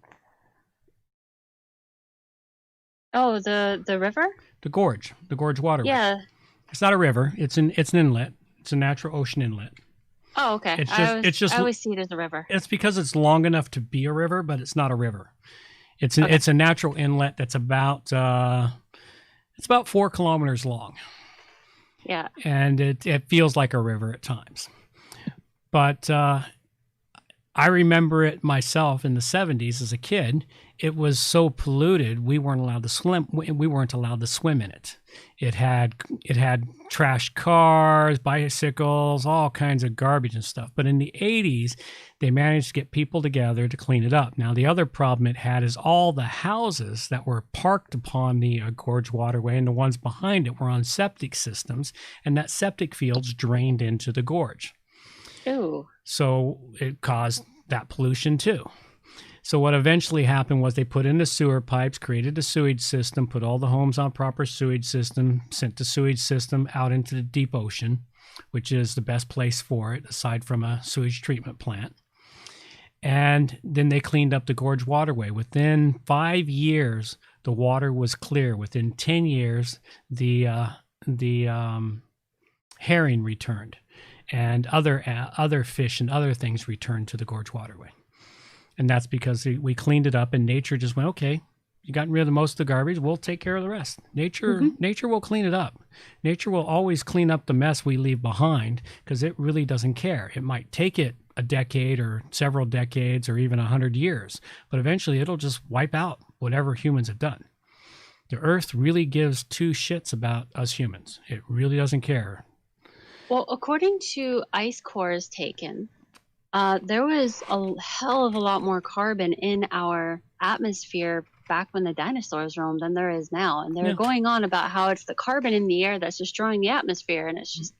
Oh, the river? The gorge waterway. Yeah. It's not a river. It's an inlet. It's a natural ocean inlet. Oh, okay. I always see it as a river. It's because it's long enough to be a river, but it's not a river. It's a natural inlet that's about 4 kilometers long. Yeah. And it feels like a river at times. But I remember it myself in the 70s as a kid. It was so polluted, we weren't allowed to swim. We weren't allowed to swim in it. It had trashed cars, bicycles, all kinds of garbage and stuff. But in the 80s, they managed to get people together to clean it up. Now, the other problem it had is all the houses that were parked upon the gorge waterway and the ones behind it were on septic systems, and that septic fields drained into the gorge. Ooh. So it caused that pollution too. So what eventually happened was they put in the sewer pipes, created a sewage system, put all the homes on proper sewage system, sent the sewage system out into the deep ocean, which is the best place for it, aside from a sewage treatment plant. And then they cleaned up the gorge waterway. Within 5 years, the water was clear. Within 10 years, the herring returned, and other fish and other things returned to the gorge waterway. And that's because we cleaned it up, and nature just went, okay, you got rid of most of the garbage, we'll take care of the rest. Nature will clean it up. Nature will always clean up the mess we leave behind because it really doesn't care. It might take it a decade or several decades or even 100 years, but eventually it'll just wipe out whatever humans have done. The earth really gives two shits about us humans. It really doesn't care. Well, according to ice cores taken, there was a hell of a lot more carbon in our atmosphere back when the dinosaurs roamed than there is now. And they're going on about how it's the carbon in the air that's destroying the atmosphere, and it just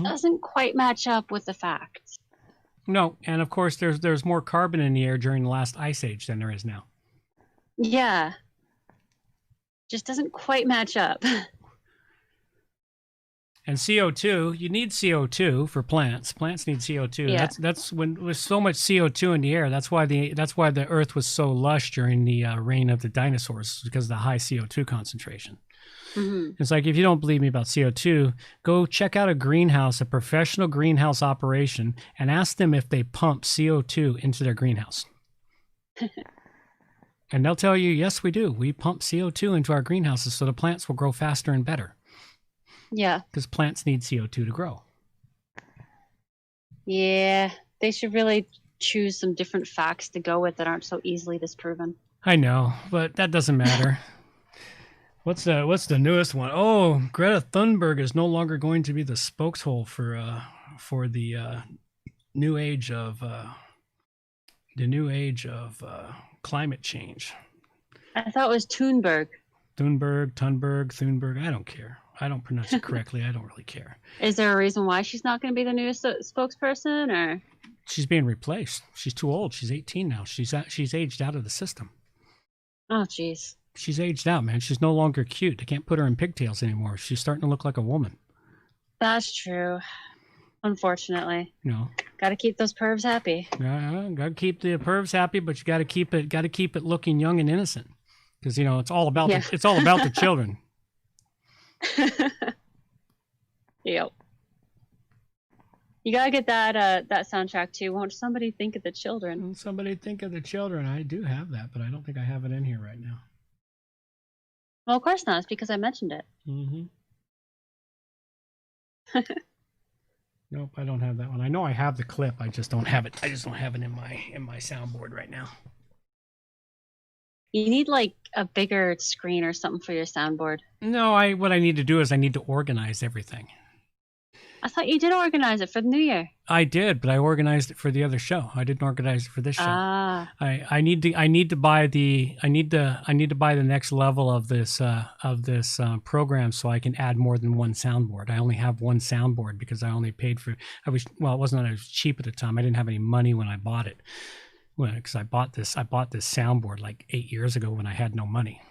doesn't quite match up with the facts. No, and of course there's more carbon in the air during the last ice age than there is now. Yeah. Just doesn't quite match up. And CO2, you need CO2 for plants. Plants need CO2. Yeah. That's when there's so much CO2 in the air. That's why the Earth was so lush during the reign of the dinosaurs, because of the high CO2 concentration. It's like, if you don't believe me about CO2, go check out a greenhouse, a professional greenhouse operation, and ask them if they pump CO2 into their greenhouse. And they'll tell you, yes, we do. We pump CO2 into our greenhouses so the plants will grow faster and better. Yeah. Because plants need CO2 to grow. Yeah. They should really choose some different facts to go with that aren't so easily disproven. I know, but that doesn't matter. What's the newest one? Oh, Greta Thunberg is no longer going to be the spokeshole for the new age of climate change. I thought it was Thunberg. Thunberg. I don't care. I don't pronounce it correctly. I don't really care. Is there a reason why she's not going to be the newest spokesperson, or? She's being replaced. She's too old. She's 18 now. She's aged out of the system. Oh, jeez. She's aged out, man. She's no longer cute. They can't put her in pigtails anymore. She's starting to look like a woman. That's true. Unfortunately. No. Got to keep those pervs happy. Yeah, got to keep the pervs happy, but you got to keep it looking young and innocent, because it's all about the children. Yep. You gotta get that soundtrack too. Won't somebody think of the children? Somebody think of the children. I do have that, but I don't think I have it in here right now. Well, of course not. It's because I mentioned it. Nope, I don't have that one. I know I have the clip. I just don't have it. I just don't have it in my soundboard right now. You need like a bigger screen or something for your soundboard. No, what I need to do is I need to organize everything. I thought you did organize it for the new year. I did, but I organized it for the other show. I didn't organize it for this show. I need to buy the next level of this program so I can add more than one soundboard. I only have one soundboard because I only paid for. It wasn't that it was cheap at the time. I didn't have any money when I bought it. Well, because I bought this soundboard like 8 years ago when I had no money.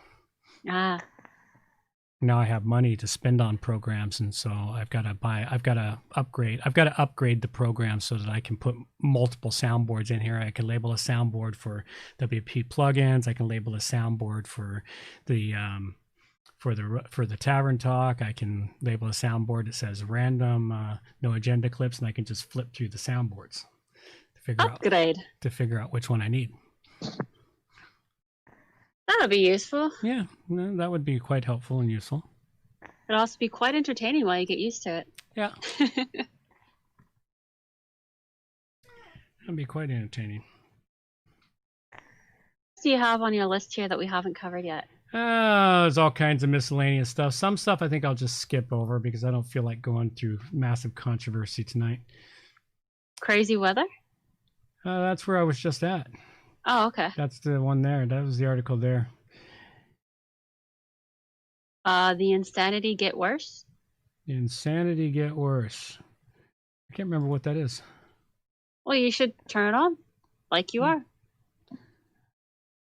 Now I have money to spend on programs, and so I've got to upgrade the program so that I can put multiple soundboards in here. I can label a soundboard for WP plugins. I can label a soundboard for the Tavern Talk. I can label a soundboard that says random, no agenda clips, and I can just flip through the soundboards to figure out which one I need. That'll be useful. Yeah, that would be quite helpful and useful. It'll also be quite entertaining while you get used to it. Yeah. That'd be quite entertaining. What do you have on your list here that we haven't covered yet? There's all kinds of miscellaneous stuff. Some stuff I think I'll just skip over because I don't feel like going through massive controversy tonight. Crazy weather? That's where I was just at. Oh, okay. That's the one there. That was the article there. The insanity get worse? The insanity get worse. I can't remember what that is. Well, you should turn it on like you are.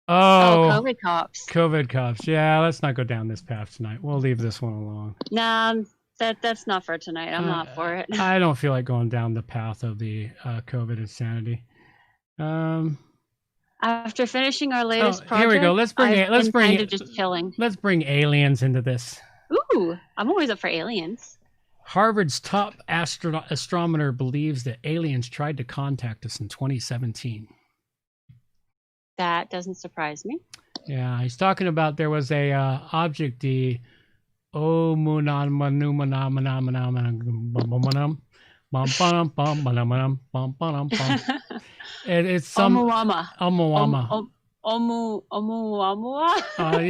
Oh, COVID cops. COVID cops. Yeah, let's not go down this path tonight. We'll leave this one alone. Nah, that's not for tonight. I'm not for it. I don't feel like going down the path of the COVID insanity. After finishing our latest project, here we go. Let's bring just chilling. Let's bring aliens into this. Ooh, I'm always up for aliens. Harvard's top astronomer believes that aliens tried to contact us in 2017. That doesn't surprise me. Yeah, he's talking about there was a object, the it's some Oumuamua.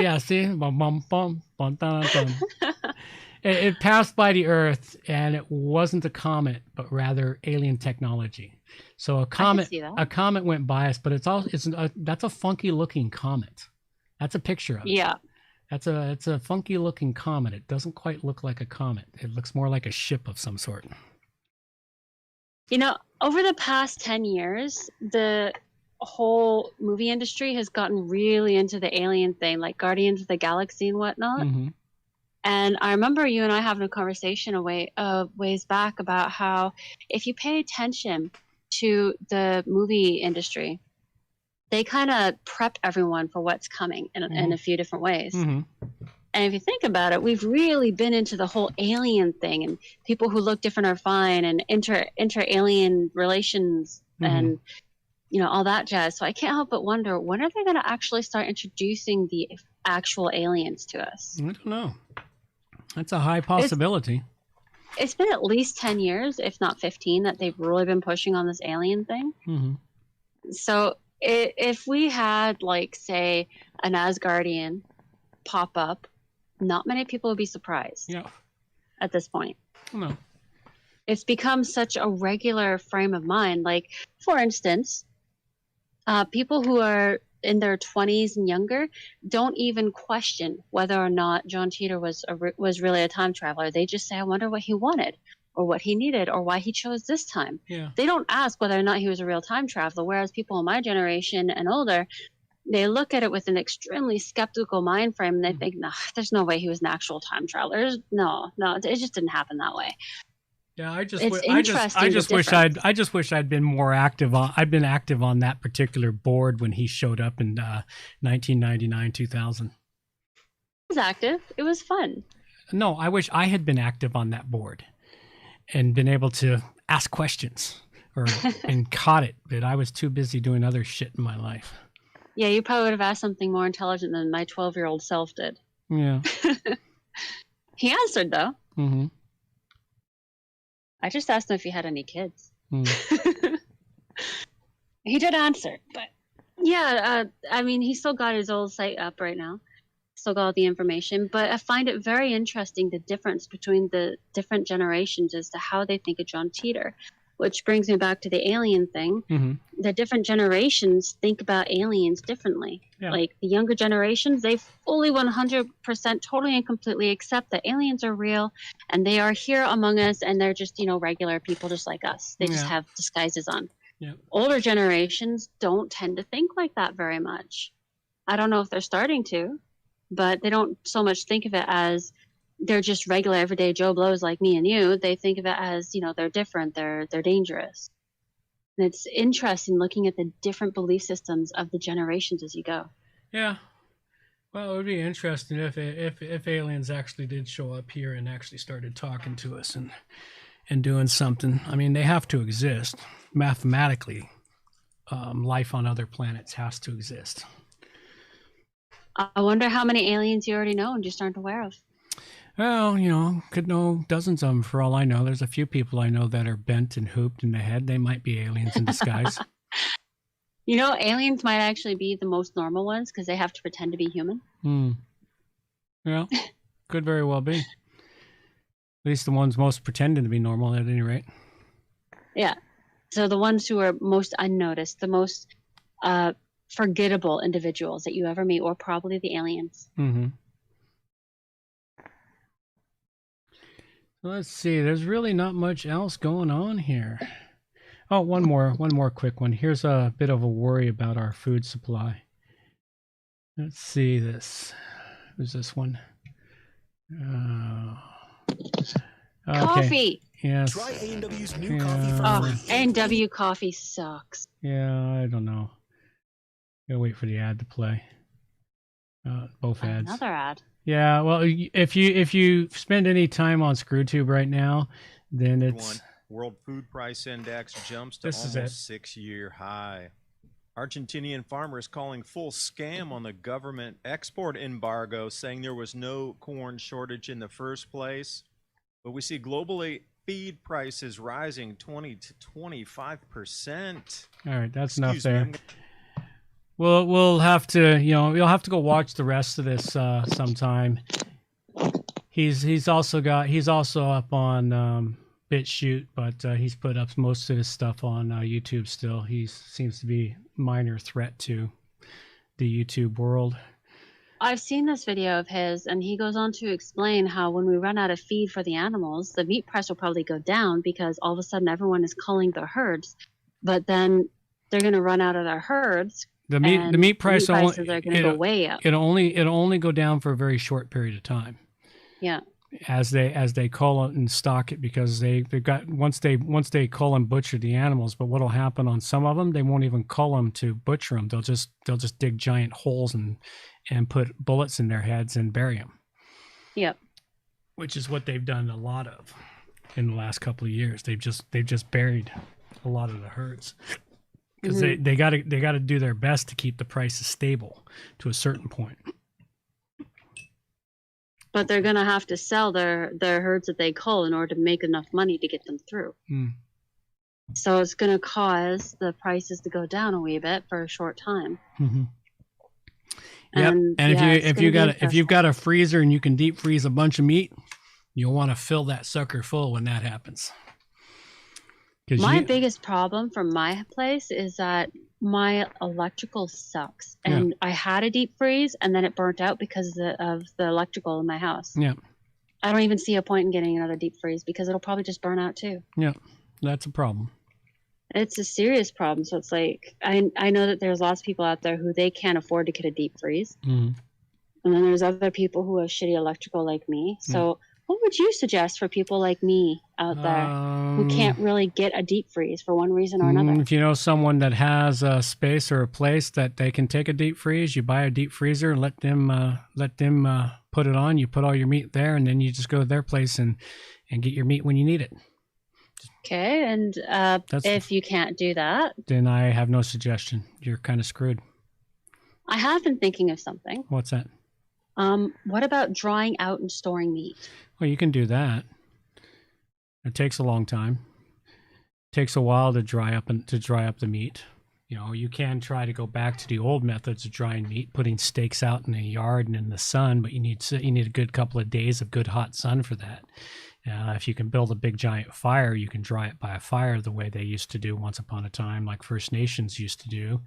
Yeah, see, it passed by the Earth, and it wasn't a comet, but rather alien technology. So a comet went by us, but that's a funky looking comet. That's a picture of it. Yeah. It's a funky looking comet. It doesn't quite look like a comet. It looks more like a ship of some sort. You know, over the past 10 years, the whole movie industry has gotten really into the alien thing, like Guardians of the Galaxy and whatnot. Mm-hmm. And I remember you and I having a conversation ways back about how if you pay attention to the movie industry, they kind of prep everyone for what's coming in a few different ways. Mm-hmm. And if you think about it, we've really been into the whole alien thing, and people who look different are fine, and inter-alien relations, and all that jazz. So I can't help but wonder, when are they going to actually start introducing the actual aliens to us? I don't know. That's a high possibility. It's been at least 10 years, if not 15, that they've really been pushing on this alien thing. Mm-hmm. So if we had, like, say, an Asgardian pop up, not many people would be surprised. Yeah. At this point. No. It's become such a regular frame of mind. Like, for instance, people who are in their 20s and younger don't even question whether or not John Titor was really a time traveler. They just say, I wonder what he wanted, or what he needed, or why he chose this time. Yeah. They don't ask whether or not he was a real time traveler, whereas people in my generation and older, they look at it with an extremely skeptical mind frame, and they think, nah, there's no way he was an actual time traveler. No, it just didn't happen that way. Yeah, I just wish I'd been more active on. I'd been active on that particular board when he showed up in 1999, 2000. It was active. It was fun. No, I wish I had been active on that board and been able to ask questions and caught it, but I was too busy doing other shit in my life. Yeah, you probably would have asked something more intelligent than my 12-year-old self did. Yeah. He answered, though. Mm-hmm. I just asked him if he had any kids. He did answer, but yeah, I mean, he still got his old site up right now. Still got all the information, but I find it very interesting, the difference between the different generations as to how they think of John Titor, which brings me back to the alien thing. Mm-hmm. The different generations think about aliens differently. Yeah. Like the younger generations, they fully 100% totally and completely accept that aliens are real and they are here among us, and they're just, regular people just like us. They just have disguises on. Yeah. Older generations don't tend to think like that very much. I don't know if they're starting to, but they don't so much think of it as they're just regular everyday Joe Blows like me and you. They think of it as, they're different, they're dangerous. And it's interesting looking at the different belief systems of the generations as you go. Yeah. Well, it would be interesting if aliens actually did show up here and actually started talking to us and doing something. I mean, they have to exist. Mathematically, life on other planets has to exist. I wonder how many aliens you already know and just aren't aware of. Well, could know dozens of them for all I know. There's a few people I know that are bent and hooped in the head. They might be aliens in disguise. Aliens might actually be the most normal ones because they have to pretend to be human. Yeah, could very well be. At least the ones most pretending to be normal at any rate. Yeah. So the ones who are most unnoticed, the most forgettable individuals that you ever meet, or probably the aliens. Mm-hmm. Let's see. There's really not much else going on here. Oh, one more quick one. Here's a bit of a worry about our food supply. Let's see this. Who's this one? Okay. Coffee. Yes. Try A&W's new coffee for free. A&W coffee sucks. Yeah, I don't know. Gotta wait for the ad to play. Both ads. Another ad. Yeah, well, if you spend any time on ScrewTube right now, then it's World Food Price Index jumps to almost 6-year high. Argentinian farmers calling full scam on the government export embargo, saying there was no corn shortage in the first place. But we see globally feed prices rising 20 to 25%. All right, that's enough there. We'll have to, you'll have to go watch the rest of this sometime. He's also up on BitChute, but he's put up most of his stuff on YouTube still. He seems to be a minor threat to the YouTube world. I've seen this video of his, and he goes on to explain how when we run out of feed for the animals, the meat price will probably go down because all of a sudden everyone is culling their herds, but then they're going to run out of their herds. The meat prices are going to go way up. It'll only go down for a very short period of time. Yeah. As they cull it and stock it, because they've got once they cull and butcher the animals. But what'll happen on some of them, they won't even cull them to butcher them. They'll just dig giant holes and put bullets in their heads and bury them. Yep. Which is what they've done a lot of in the last couple of years. They've just buried a lot of the herds because they got to do their best to keep the prices stable to a certain point. But they're going to have to sell their herds that they cull in order to make enough money to get them through. So it's going to cause the prices to go down a wee bit for a short time. Mm-hmm. Yep. And if you've got a freezer and you can deep freeze a bunch of meat, you'll want to fill that sucker full when that happens. My biggest problem from my place is that my electrical sucks, and I had a deep freeze and then it burnt out because of the electrical in my house. Yeah. I don't even see a point in getting another deep freeze because it'll probably just burn out too. Yeah, that's a problem. It's a serious problem. So it's like, I know that there's lots of people out there who they can't afford to get a deep freeze. Mm-hmm. And then there's other people who have shitty electrical like me. So what would you suggest for people like me out there who can't really get a deep freeze for one reason or another? If you know someone that has a space or a place that they can take a deep freeze, you buy a deep freezer and let them put it on. You put all your meat there, and then you just go to their place and get your meat when you need it. Okay, and if you can't do that, then I have no suggestion. You're kind of screwed. I have been thinking of something. What's that? What about drying out and storing meat? Well, you can do that. It takes a long time. It takes a while to dry up the meat. You can try to go back to the old methods of drying meat, putting steaks out in the yard and in the sun, but you need a good couple of days of good hot sun for that. If you can build a big giant fire, you can dry it by a fire the way they used to do once upon a time, like First Nations used to do.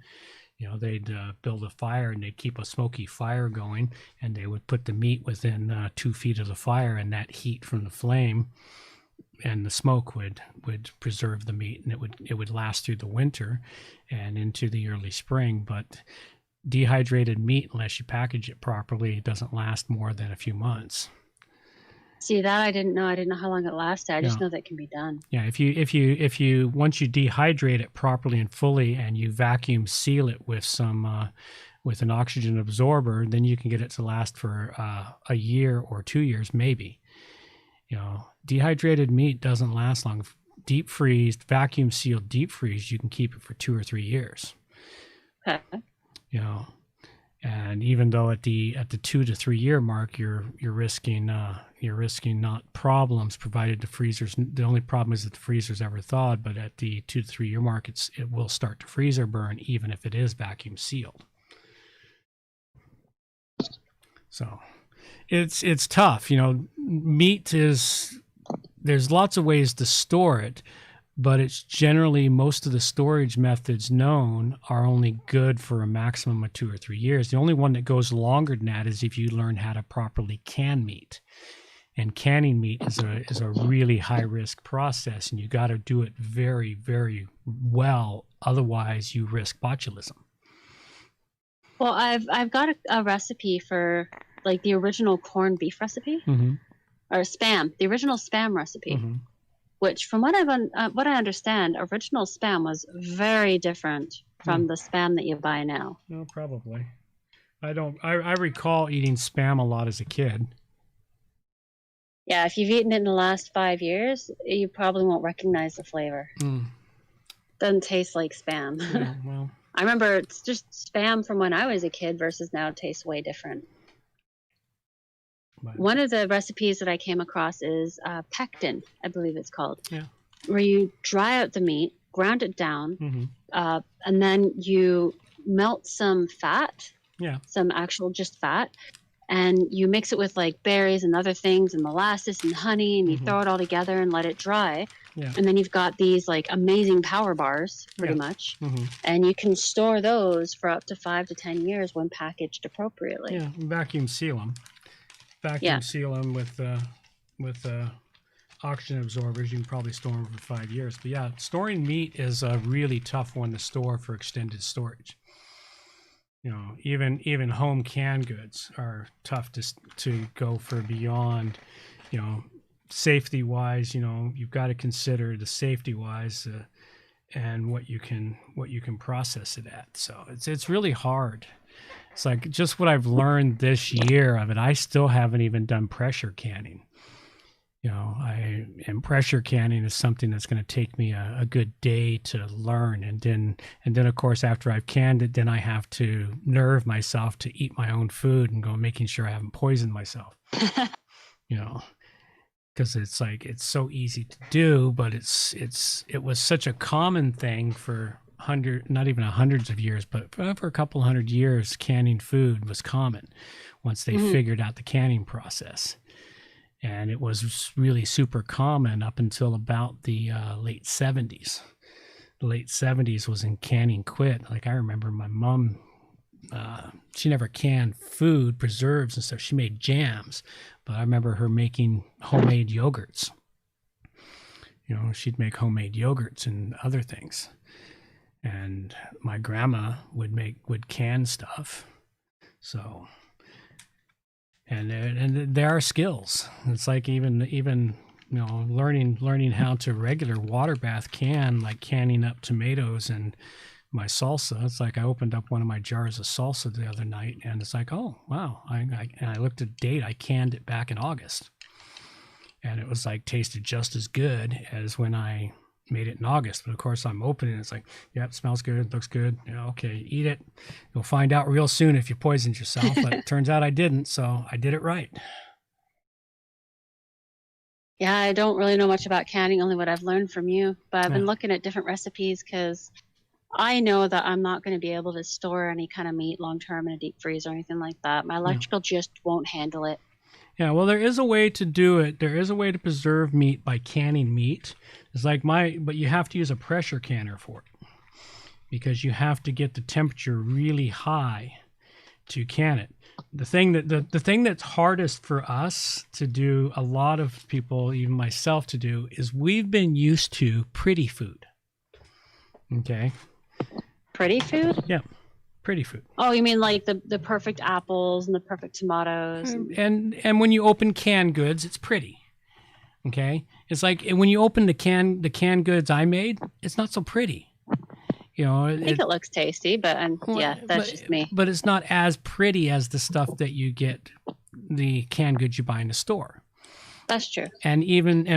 They'd build a fire and they'd keep a smoky fire going, and they would put the meat within 2 feet of the fire, and that heat from the flame and the smoke would preserve the meat, and it would last through the winter and into the early spring. But dehydrated meat, unless you package it properly, doesn't last more than a few months. See, that I didn't know. I didn't know how long it lasted. I just know that it can be done. Yeah, if you once you dehydrate it properly and fully, and you vacuum seal it with some with an oxygen absorber, then you can get it to last for a year or 2 years, maybe. Dehydrated meat doesn't last long. Deep freezed, vacuum sealed deep freeze, you can keep it for 2 or 3 years. Okay. And even though at the 2 to 3 year mark, you're risking not problems, provided the freezers. The only problem is that the freezer's ever thawed. But at the 2 to 3 year mark, it will start to freeze or burn, even if it is vacuum sealed. So it's tough. Meat there's lots of ways to store it, but it's generally, most of the storage methods known are only good for a maximum of 2 or 3 years. The only one that goes longer than that is if you learn how to properly can meat. And canning meat is a really high risk process, and you got to do it very, very well. Otherwise, you risk botulism. Well, I've got a recipe for like the original corned beef recipe, or spam, the original spam recipe. Which, from what I understand, original spam was very different from the spam that you buy now. No, probably. I recall eating spam a lot as a kid. Yeah, if you've eaten it in the last 5 years, you probably won't recognize the flavor. Doesn't taste like spam. Yeah, well. I remember it's just spam from when I was a kid versus now it tastes way different. One of the recipes that I came across is pectin, I believe it's called, where you dry out the meat, ground it down, and then you melt some fat, some actual just fat, and you mix it with like berries and other things and molasses and honey, and you throw it all together and let it dry. And then you've got these like amazing power bars, pretty much, and you can store those for up to 5 to 10 years when packaged appropriately. Yeah, vacuum seal them. Seal them with oxygen absorbers. You can probably store them for 5 years. But yeah, storing meat is a really tough one to store for extended storage. Even home canned goods are tough to go for beyond. Safety wise, you've got to consider the safety wise and what you can process it at. So it's really hard. It's like just what I've learned this year of it. I still haven't even done pressure canning. And pressure canning is something that's going to take me a good day to learn. And then of course, after I've canned it, then I have to nerve myself to eat my own food and go making sure I haven't poisoned myself. Because it's like, it's so easy to do, but it was such a common thing for not even hundreds of years, but for a couple hundred years, canning food was common once they figured out the canning process. And it was really super common up until about the late 70s. The late 70s was when canning quit. Like I remember my mom, she never canned food, preserves and stuff. She made jams, but I remember her making homemade yogurts. She'd make homemade yogurts and other things. And my grandma would can stuff. So, and there are skills. It's like even learning how to regular water bath can, like canning up tomatoes and my salsa. It's like I opened up one of my jars of salsa the other night, and it's like, oh wow! And I looked at the date. I canned it back in August, and it was like tasted just as good as when I made it in August. But of course I'm opening it, it's like, yep, smells good, looks good. Okay, eat it. You'll find out real soon if you poisoned yourself. But it turns out I didn't, so I did it right. Yeah, I don't really know much about canning, only what I've learned from you. But I've been looking at different recipes because I know that I'm not going to be able to store any kind of meat long term in a deep freeze or anything like that. My electrical just won't handle it. Yeah, well, there is a way to do it. There is a way to preserve meat by canning meat. It's like but you have to use a pressure canner for it because you have to get the temperature really high to can it. The thing that's hardest for us to do, a lot of people, even myself, to do is we've been used to pretty food. Okay. Pretty food? Yeah. Pretty food. Oh, you mean like the perfect apples and the perfect tomatoes? And when you open canned goods, it's pretty. Okay? It's like when you open the canned goods I made, it's not so pretty. I think it looks tasty, but that's just me. But it's not as pretty as the stuff that you get, the canned goods you buy in the store. That's true. And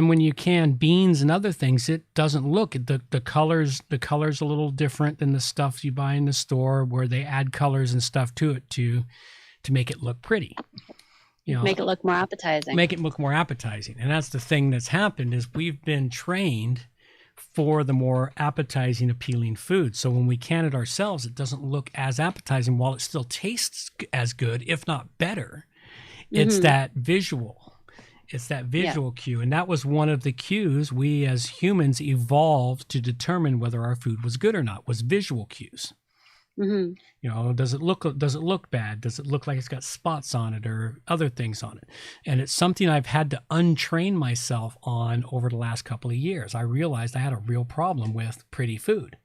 when you can beans and other things, it doesn't look the colors a little different than the stuff you buy in the store, where they add colors and stuff to it to make it look pretty. Make it look more appetizing. Make it look more appetizing. And that's the thing that's happened, is we've been trained for the more appetizing, appealing food. So when we can it ourselves, it doesn't look as appetizing, while it still tastes as good, if not better. It's that visual. It's that visual cue. And that was one of the cues we as humans evolved to determine whether our food was good or not, was visual cues. Does it look bad? Does it look like it's got spots on it or other things on it? And it's something I've had to untrain myself on over the last couple of years. I realized I had a real problem with pretty food.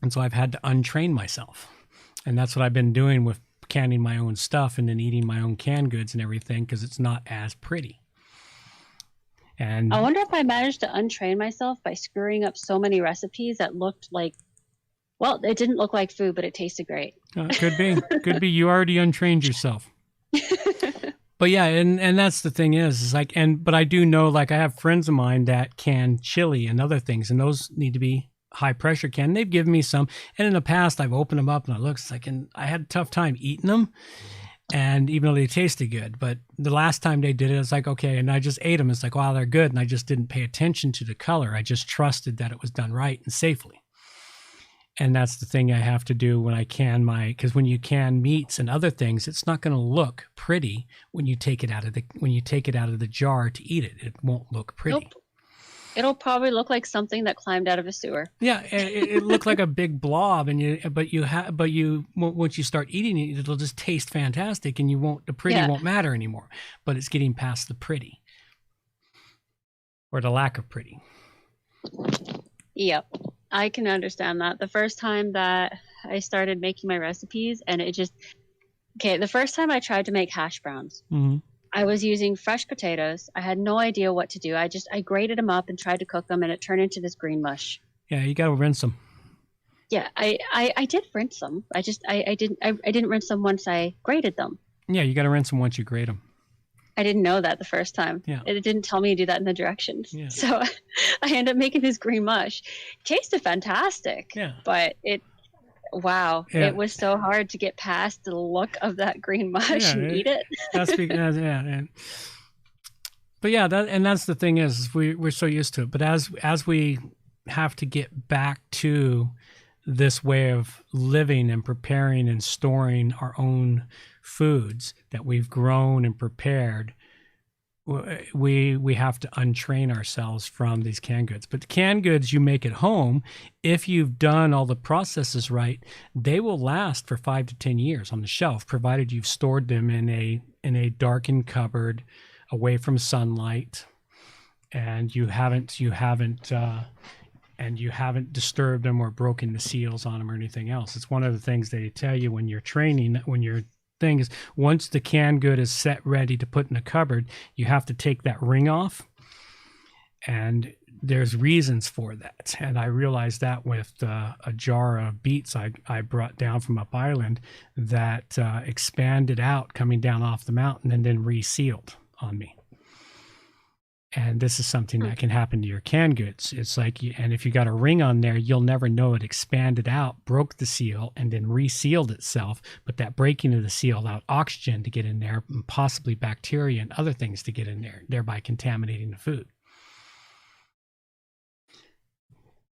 And so I've had to untrain myself. And that's what I've been doing with canning my own stuff and then eating my own canned goods and everything, because it's not as pretty. And I wonder if I managed to untrain myself by screwing up so many recipes that looked like, well, it didn't look like food, but it tasted great. Could be you already untrained yourself. But yeah, and that's the thing is like, but I do know, like, I have friends of mine that can chili and other things, and those need to be high pressure can. They've given me some, and in the past I've opened them up and I looked, it's like, and I had a tough time eating them, and even though they tasted good, but the last time they did it, it's like, okay, and I just ate them. It's like, wow, they're good, and I just didn't pay attention to the color. I just trusted that it was done right and safely. And that's the thing I have to do when I can because when you can meats and other things, it's not going to look pretty when you take it out of the jar to eat it. It won't look pretty. Nope. It'll probably look like something that climbed out of a sewer. Yeah, it looked like a big blob, but once you start eating it, it'll just taste fantastic, and the pretty won't matter anymore. But it's getting past the pretty, or the lack of pretty. Yep, I can understand that. The first time that I started making my recipes, and the first time I tried to make hash browns. Mm-hmm. I was using fresh potatoes. I had no idea what to do. I grated them up and tried to cook them, and it turned into this green mush. Yeah, you got to rinse them. Yeah, I did rinse them. I didn't rinse them once I grated them. Yeah, you got to rinse them once you grate them. I didn't know that the first time. Yeah. It didn't tell me to do that in the directions. Yeah. So I ended up making this green mush. Tasted fantastic. Yeah. But it was so hard to get past the look of that green mush and eat it. That's because, but yeah, that's the thing is we're so used to it. But as we have to get back to this way of living and preparing and storing our own foods that we've grown and prepared, we have to untrain ourselves from these canned goods. But the canned goods you make at home, if you've done all the processes right, they will last for 5 to 10 years on the shelf, provided you've stored them in a darkened cupboard away from sunlight, and you haven't disturbed them or broken the seals on them or anything else. It's one of the things they tell you when you're training, thing is, once the canned good is set ready to put in a cupboard, you have to take that ring off, and there's reasons for that. And I realized that with a jar of beets I brought down from up Ireland that expanded out coming down off the mountain and then resealed on me. And this is something that can happen to your canned goods. It's like, and if you got a ring on there, you'll never know it expanded out, broke the seal, and then resealed itself. But that breaking of the seal allowed oxygen to get in there, and possibly bacteria and other things to get in there, thereby contaminating the food.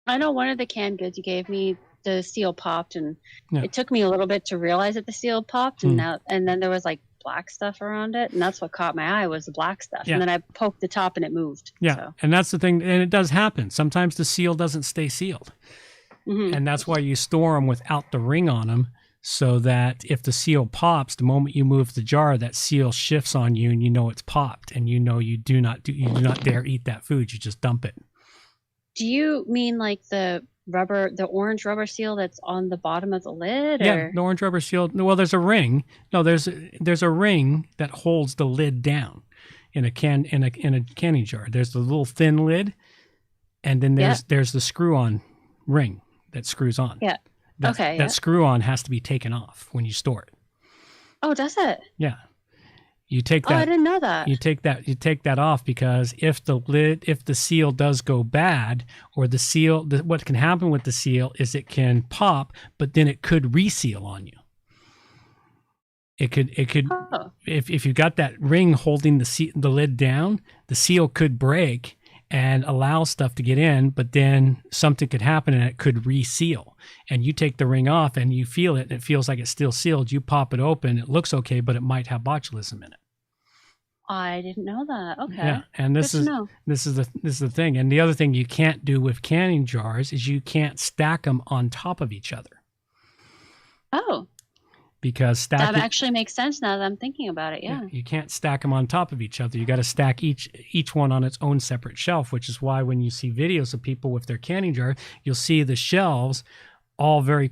I know one of the canned goods you gave me, the seal popped, and it took me a little bit to realize that the seal popped, and then there was like black stuff around it, and that's what caught my eye was the black stuff. And then I poked the top and it moved. And that's the thing, and it does happen. Sometimes the seal doesn't stay sealed, and that's why you store them without the ring on them, so that if the seal pops, the moment you move the jar, that seal shifts on you, and you know it's popped, and you know you do not dare eat that food. You just dump it. Do you mean like the orange rubber seal that's on the bottom of the lid? Yeah, the orange rubber seal. Well, there's a ring. No, there's a ring that holds the lid down in a canning jar. There's the little thin lid, and then there's the screw-on ring that screws on. Yeah. That screw-on has to be taken off when you store it. Oh, does it? Yeah. You take that. Oh, I didn't know that. You take that off, because if the seal does go bad, or what can happen with the seal is it can pop, but then it could reseal on you. It could if you got that ring holding the lid down, the seal could break and allow stuff to get in, but then something could happen and it could reseal. And you take the ring off and you feel it, and it feels like it's still sealed. You pop it open, it looks okay, but it might have botulism in it. I didn't know that. Okay. Yeah, and this is the thing. And the other thing you can't do with canning jars is you can't stack them on top of each other. Oh. Because that actually makes sense now that I'm thinking about it. Yeah. You can't stack them on top of each other. You got to stack each one on its own separate shelf, which is why when you see videos of people with their canning jar, you'll see the shelves all very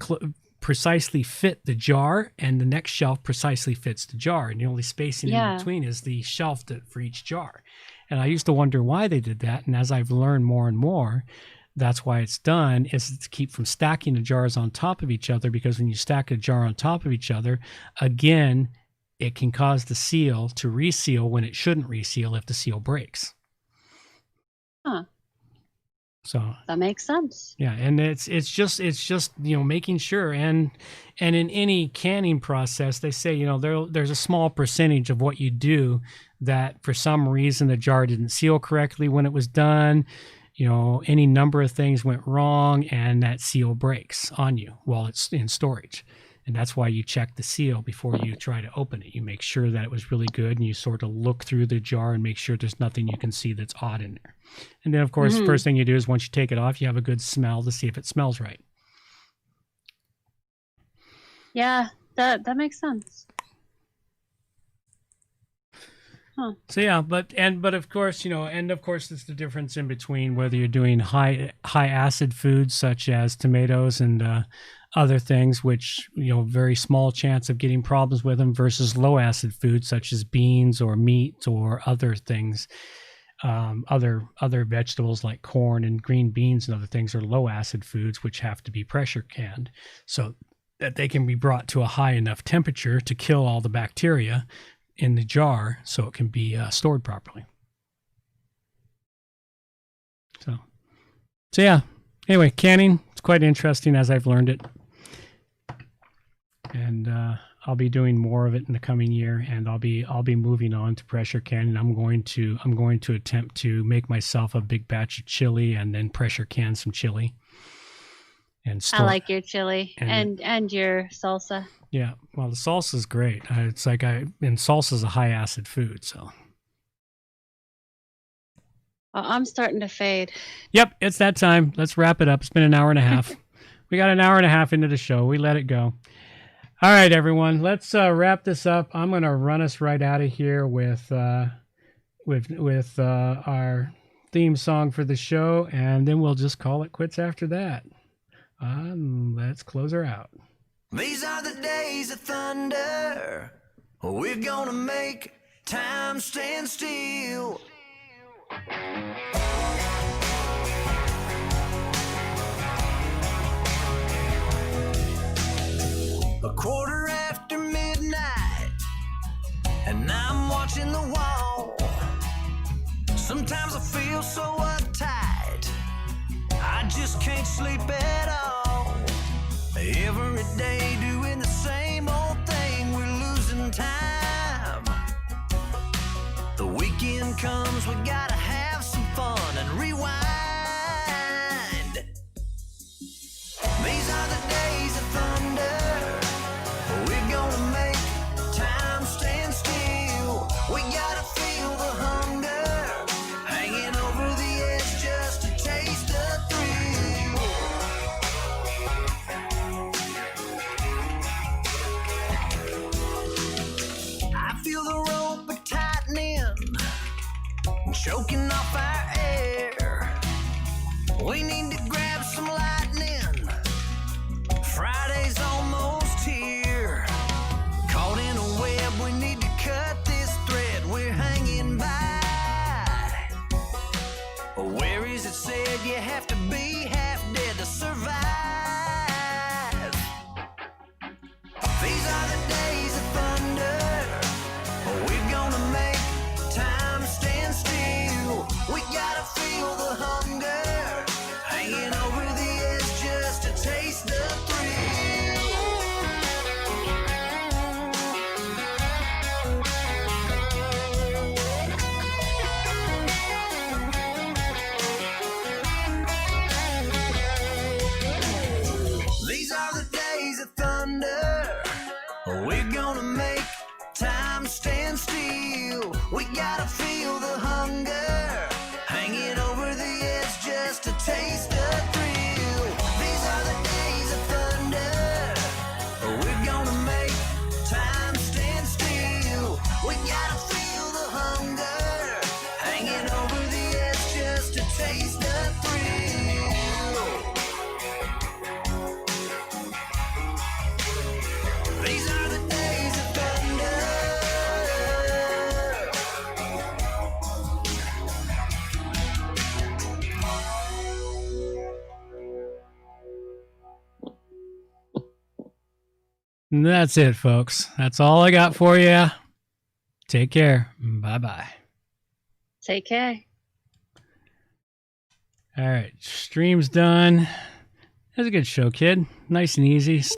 precisely fit the jar, and the next shelf precisely fits the jar, and the only spacing in between is the shelf for each jar. And I used to wonder why they did that, and as I've learned more and more, that's why it's done, is to keep from stacking the jars on top of each other, because when you stack a jar on top of each other, again, it can cause the seal to reseal when it shouldn't reseal if the seal breaks. Huh. So that makes sense. Yeah, and it's just making sure, and in any canning process, they say there's a small percentage of what you do that for some reason the jar didn't seal correctly when it was done. Any number of things went wrong, and that seal breaks on you while it's in storage. And that's why you check the seal before you try to open it. You make sure that it was really good, and you sort of look through the jar and make sure there's nothing you can see that's odd in there. And then, of course, the first thing you do is once you take it off, you have a good smell to see if it smells right. Yeah, that makes sense. Huh. So yeah, but of course, it's the difference in between whether you're doing high acid foods such as tomatoes and other things, which very small chance of getting problems with them, versus low acid foods such as beans or meat or other things. Other vegetables like corn and green beans and other things are low acid foods, which have to be pressure canned so that they can be brought to a high enough temperature to kill all the bacteria in the jar so it can be stored properly. So yeah, anyway, canning, it's quite interesting as I've learned it, and I'll be doing more of it in the coming year, and I'll be moving on to pressure canning. I'm going to attempt to make myself a big batch of chili and then pressure can some chili. And I like your chili and your salsa. Yeah, well, the salsa is great. It's like and salsa is a high acid food, so. Well, I'm starting to fade. Yep, it's that time. Let's wrap it up. It's been an hour and a half. We got an hour and a half into the show. We let it go. All right, everyone. Let's wrap this up. I'm going to run us right out of here with our theme song for the show, and then we'll just call it quits after that. Let's close her out. These are the days of thunder. We're gonna make time stand still. A quarter after midnight, and I'm watching the wall. Sometimes I feel so uptight, I just can't sleep at all. Every day doing the same old thing, we're losing time. The weekend comes, we gotta have some fun and rewind. These are the days of thunder. We're gonna make time stand still. We gotta feel the hunger, hanging over the edge just to taste the thrill. I feel the rope tightening, choking off our air. We need to grab some lightning. Friday's almost here. Caught in a web, we need to cut this thread we're hanging by. Where is it said you have to be half dead to survive? These are the days of thunder. We're gonna hanging over the edge just to taste the thrill. These are the days of thunder. And that's it, folks. That's all I got for you. Take care. Bye-bye. Take care. All right. Stream's done. That was a good show, kid. Nice and easy.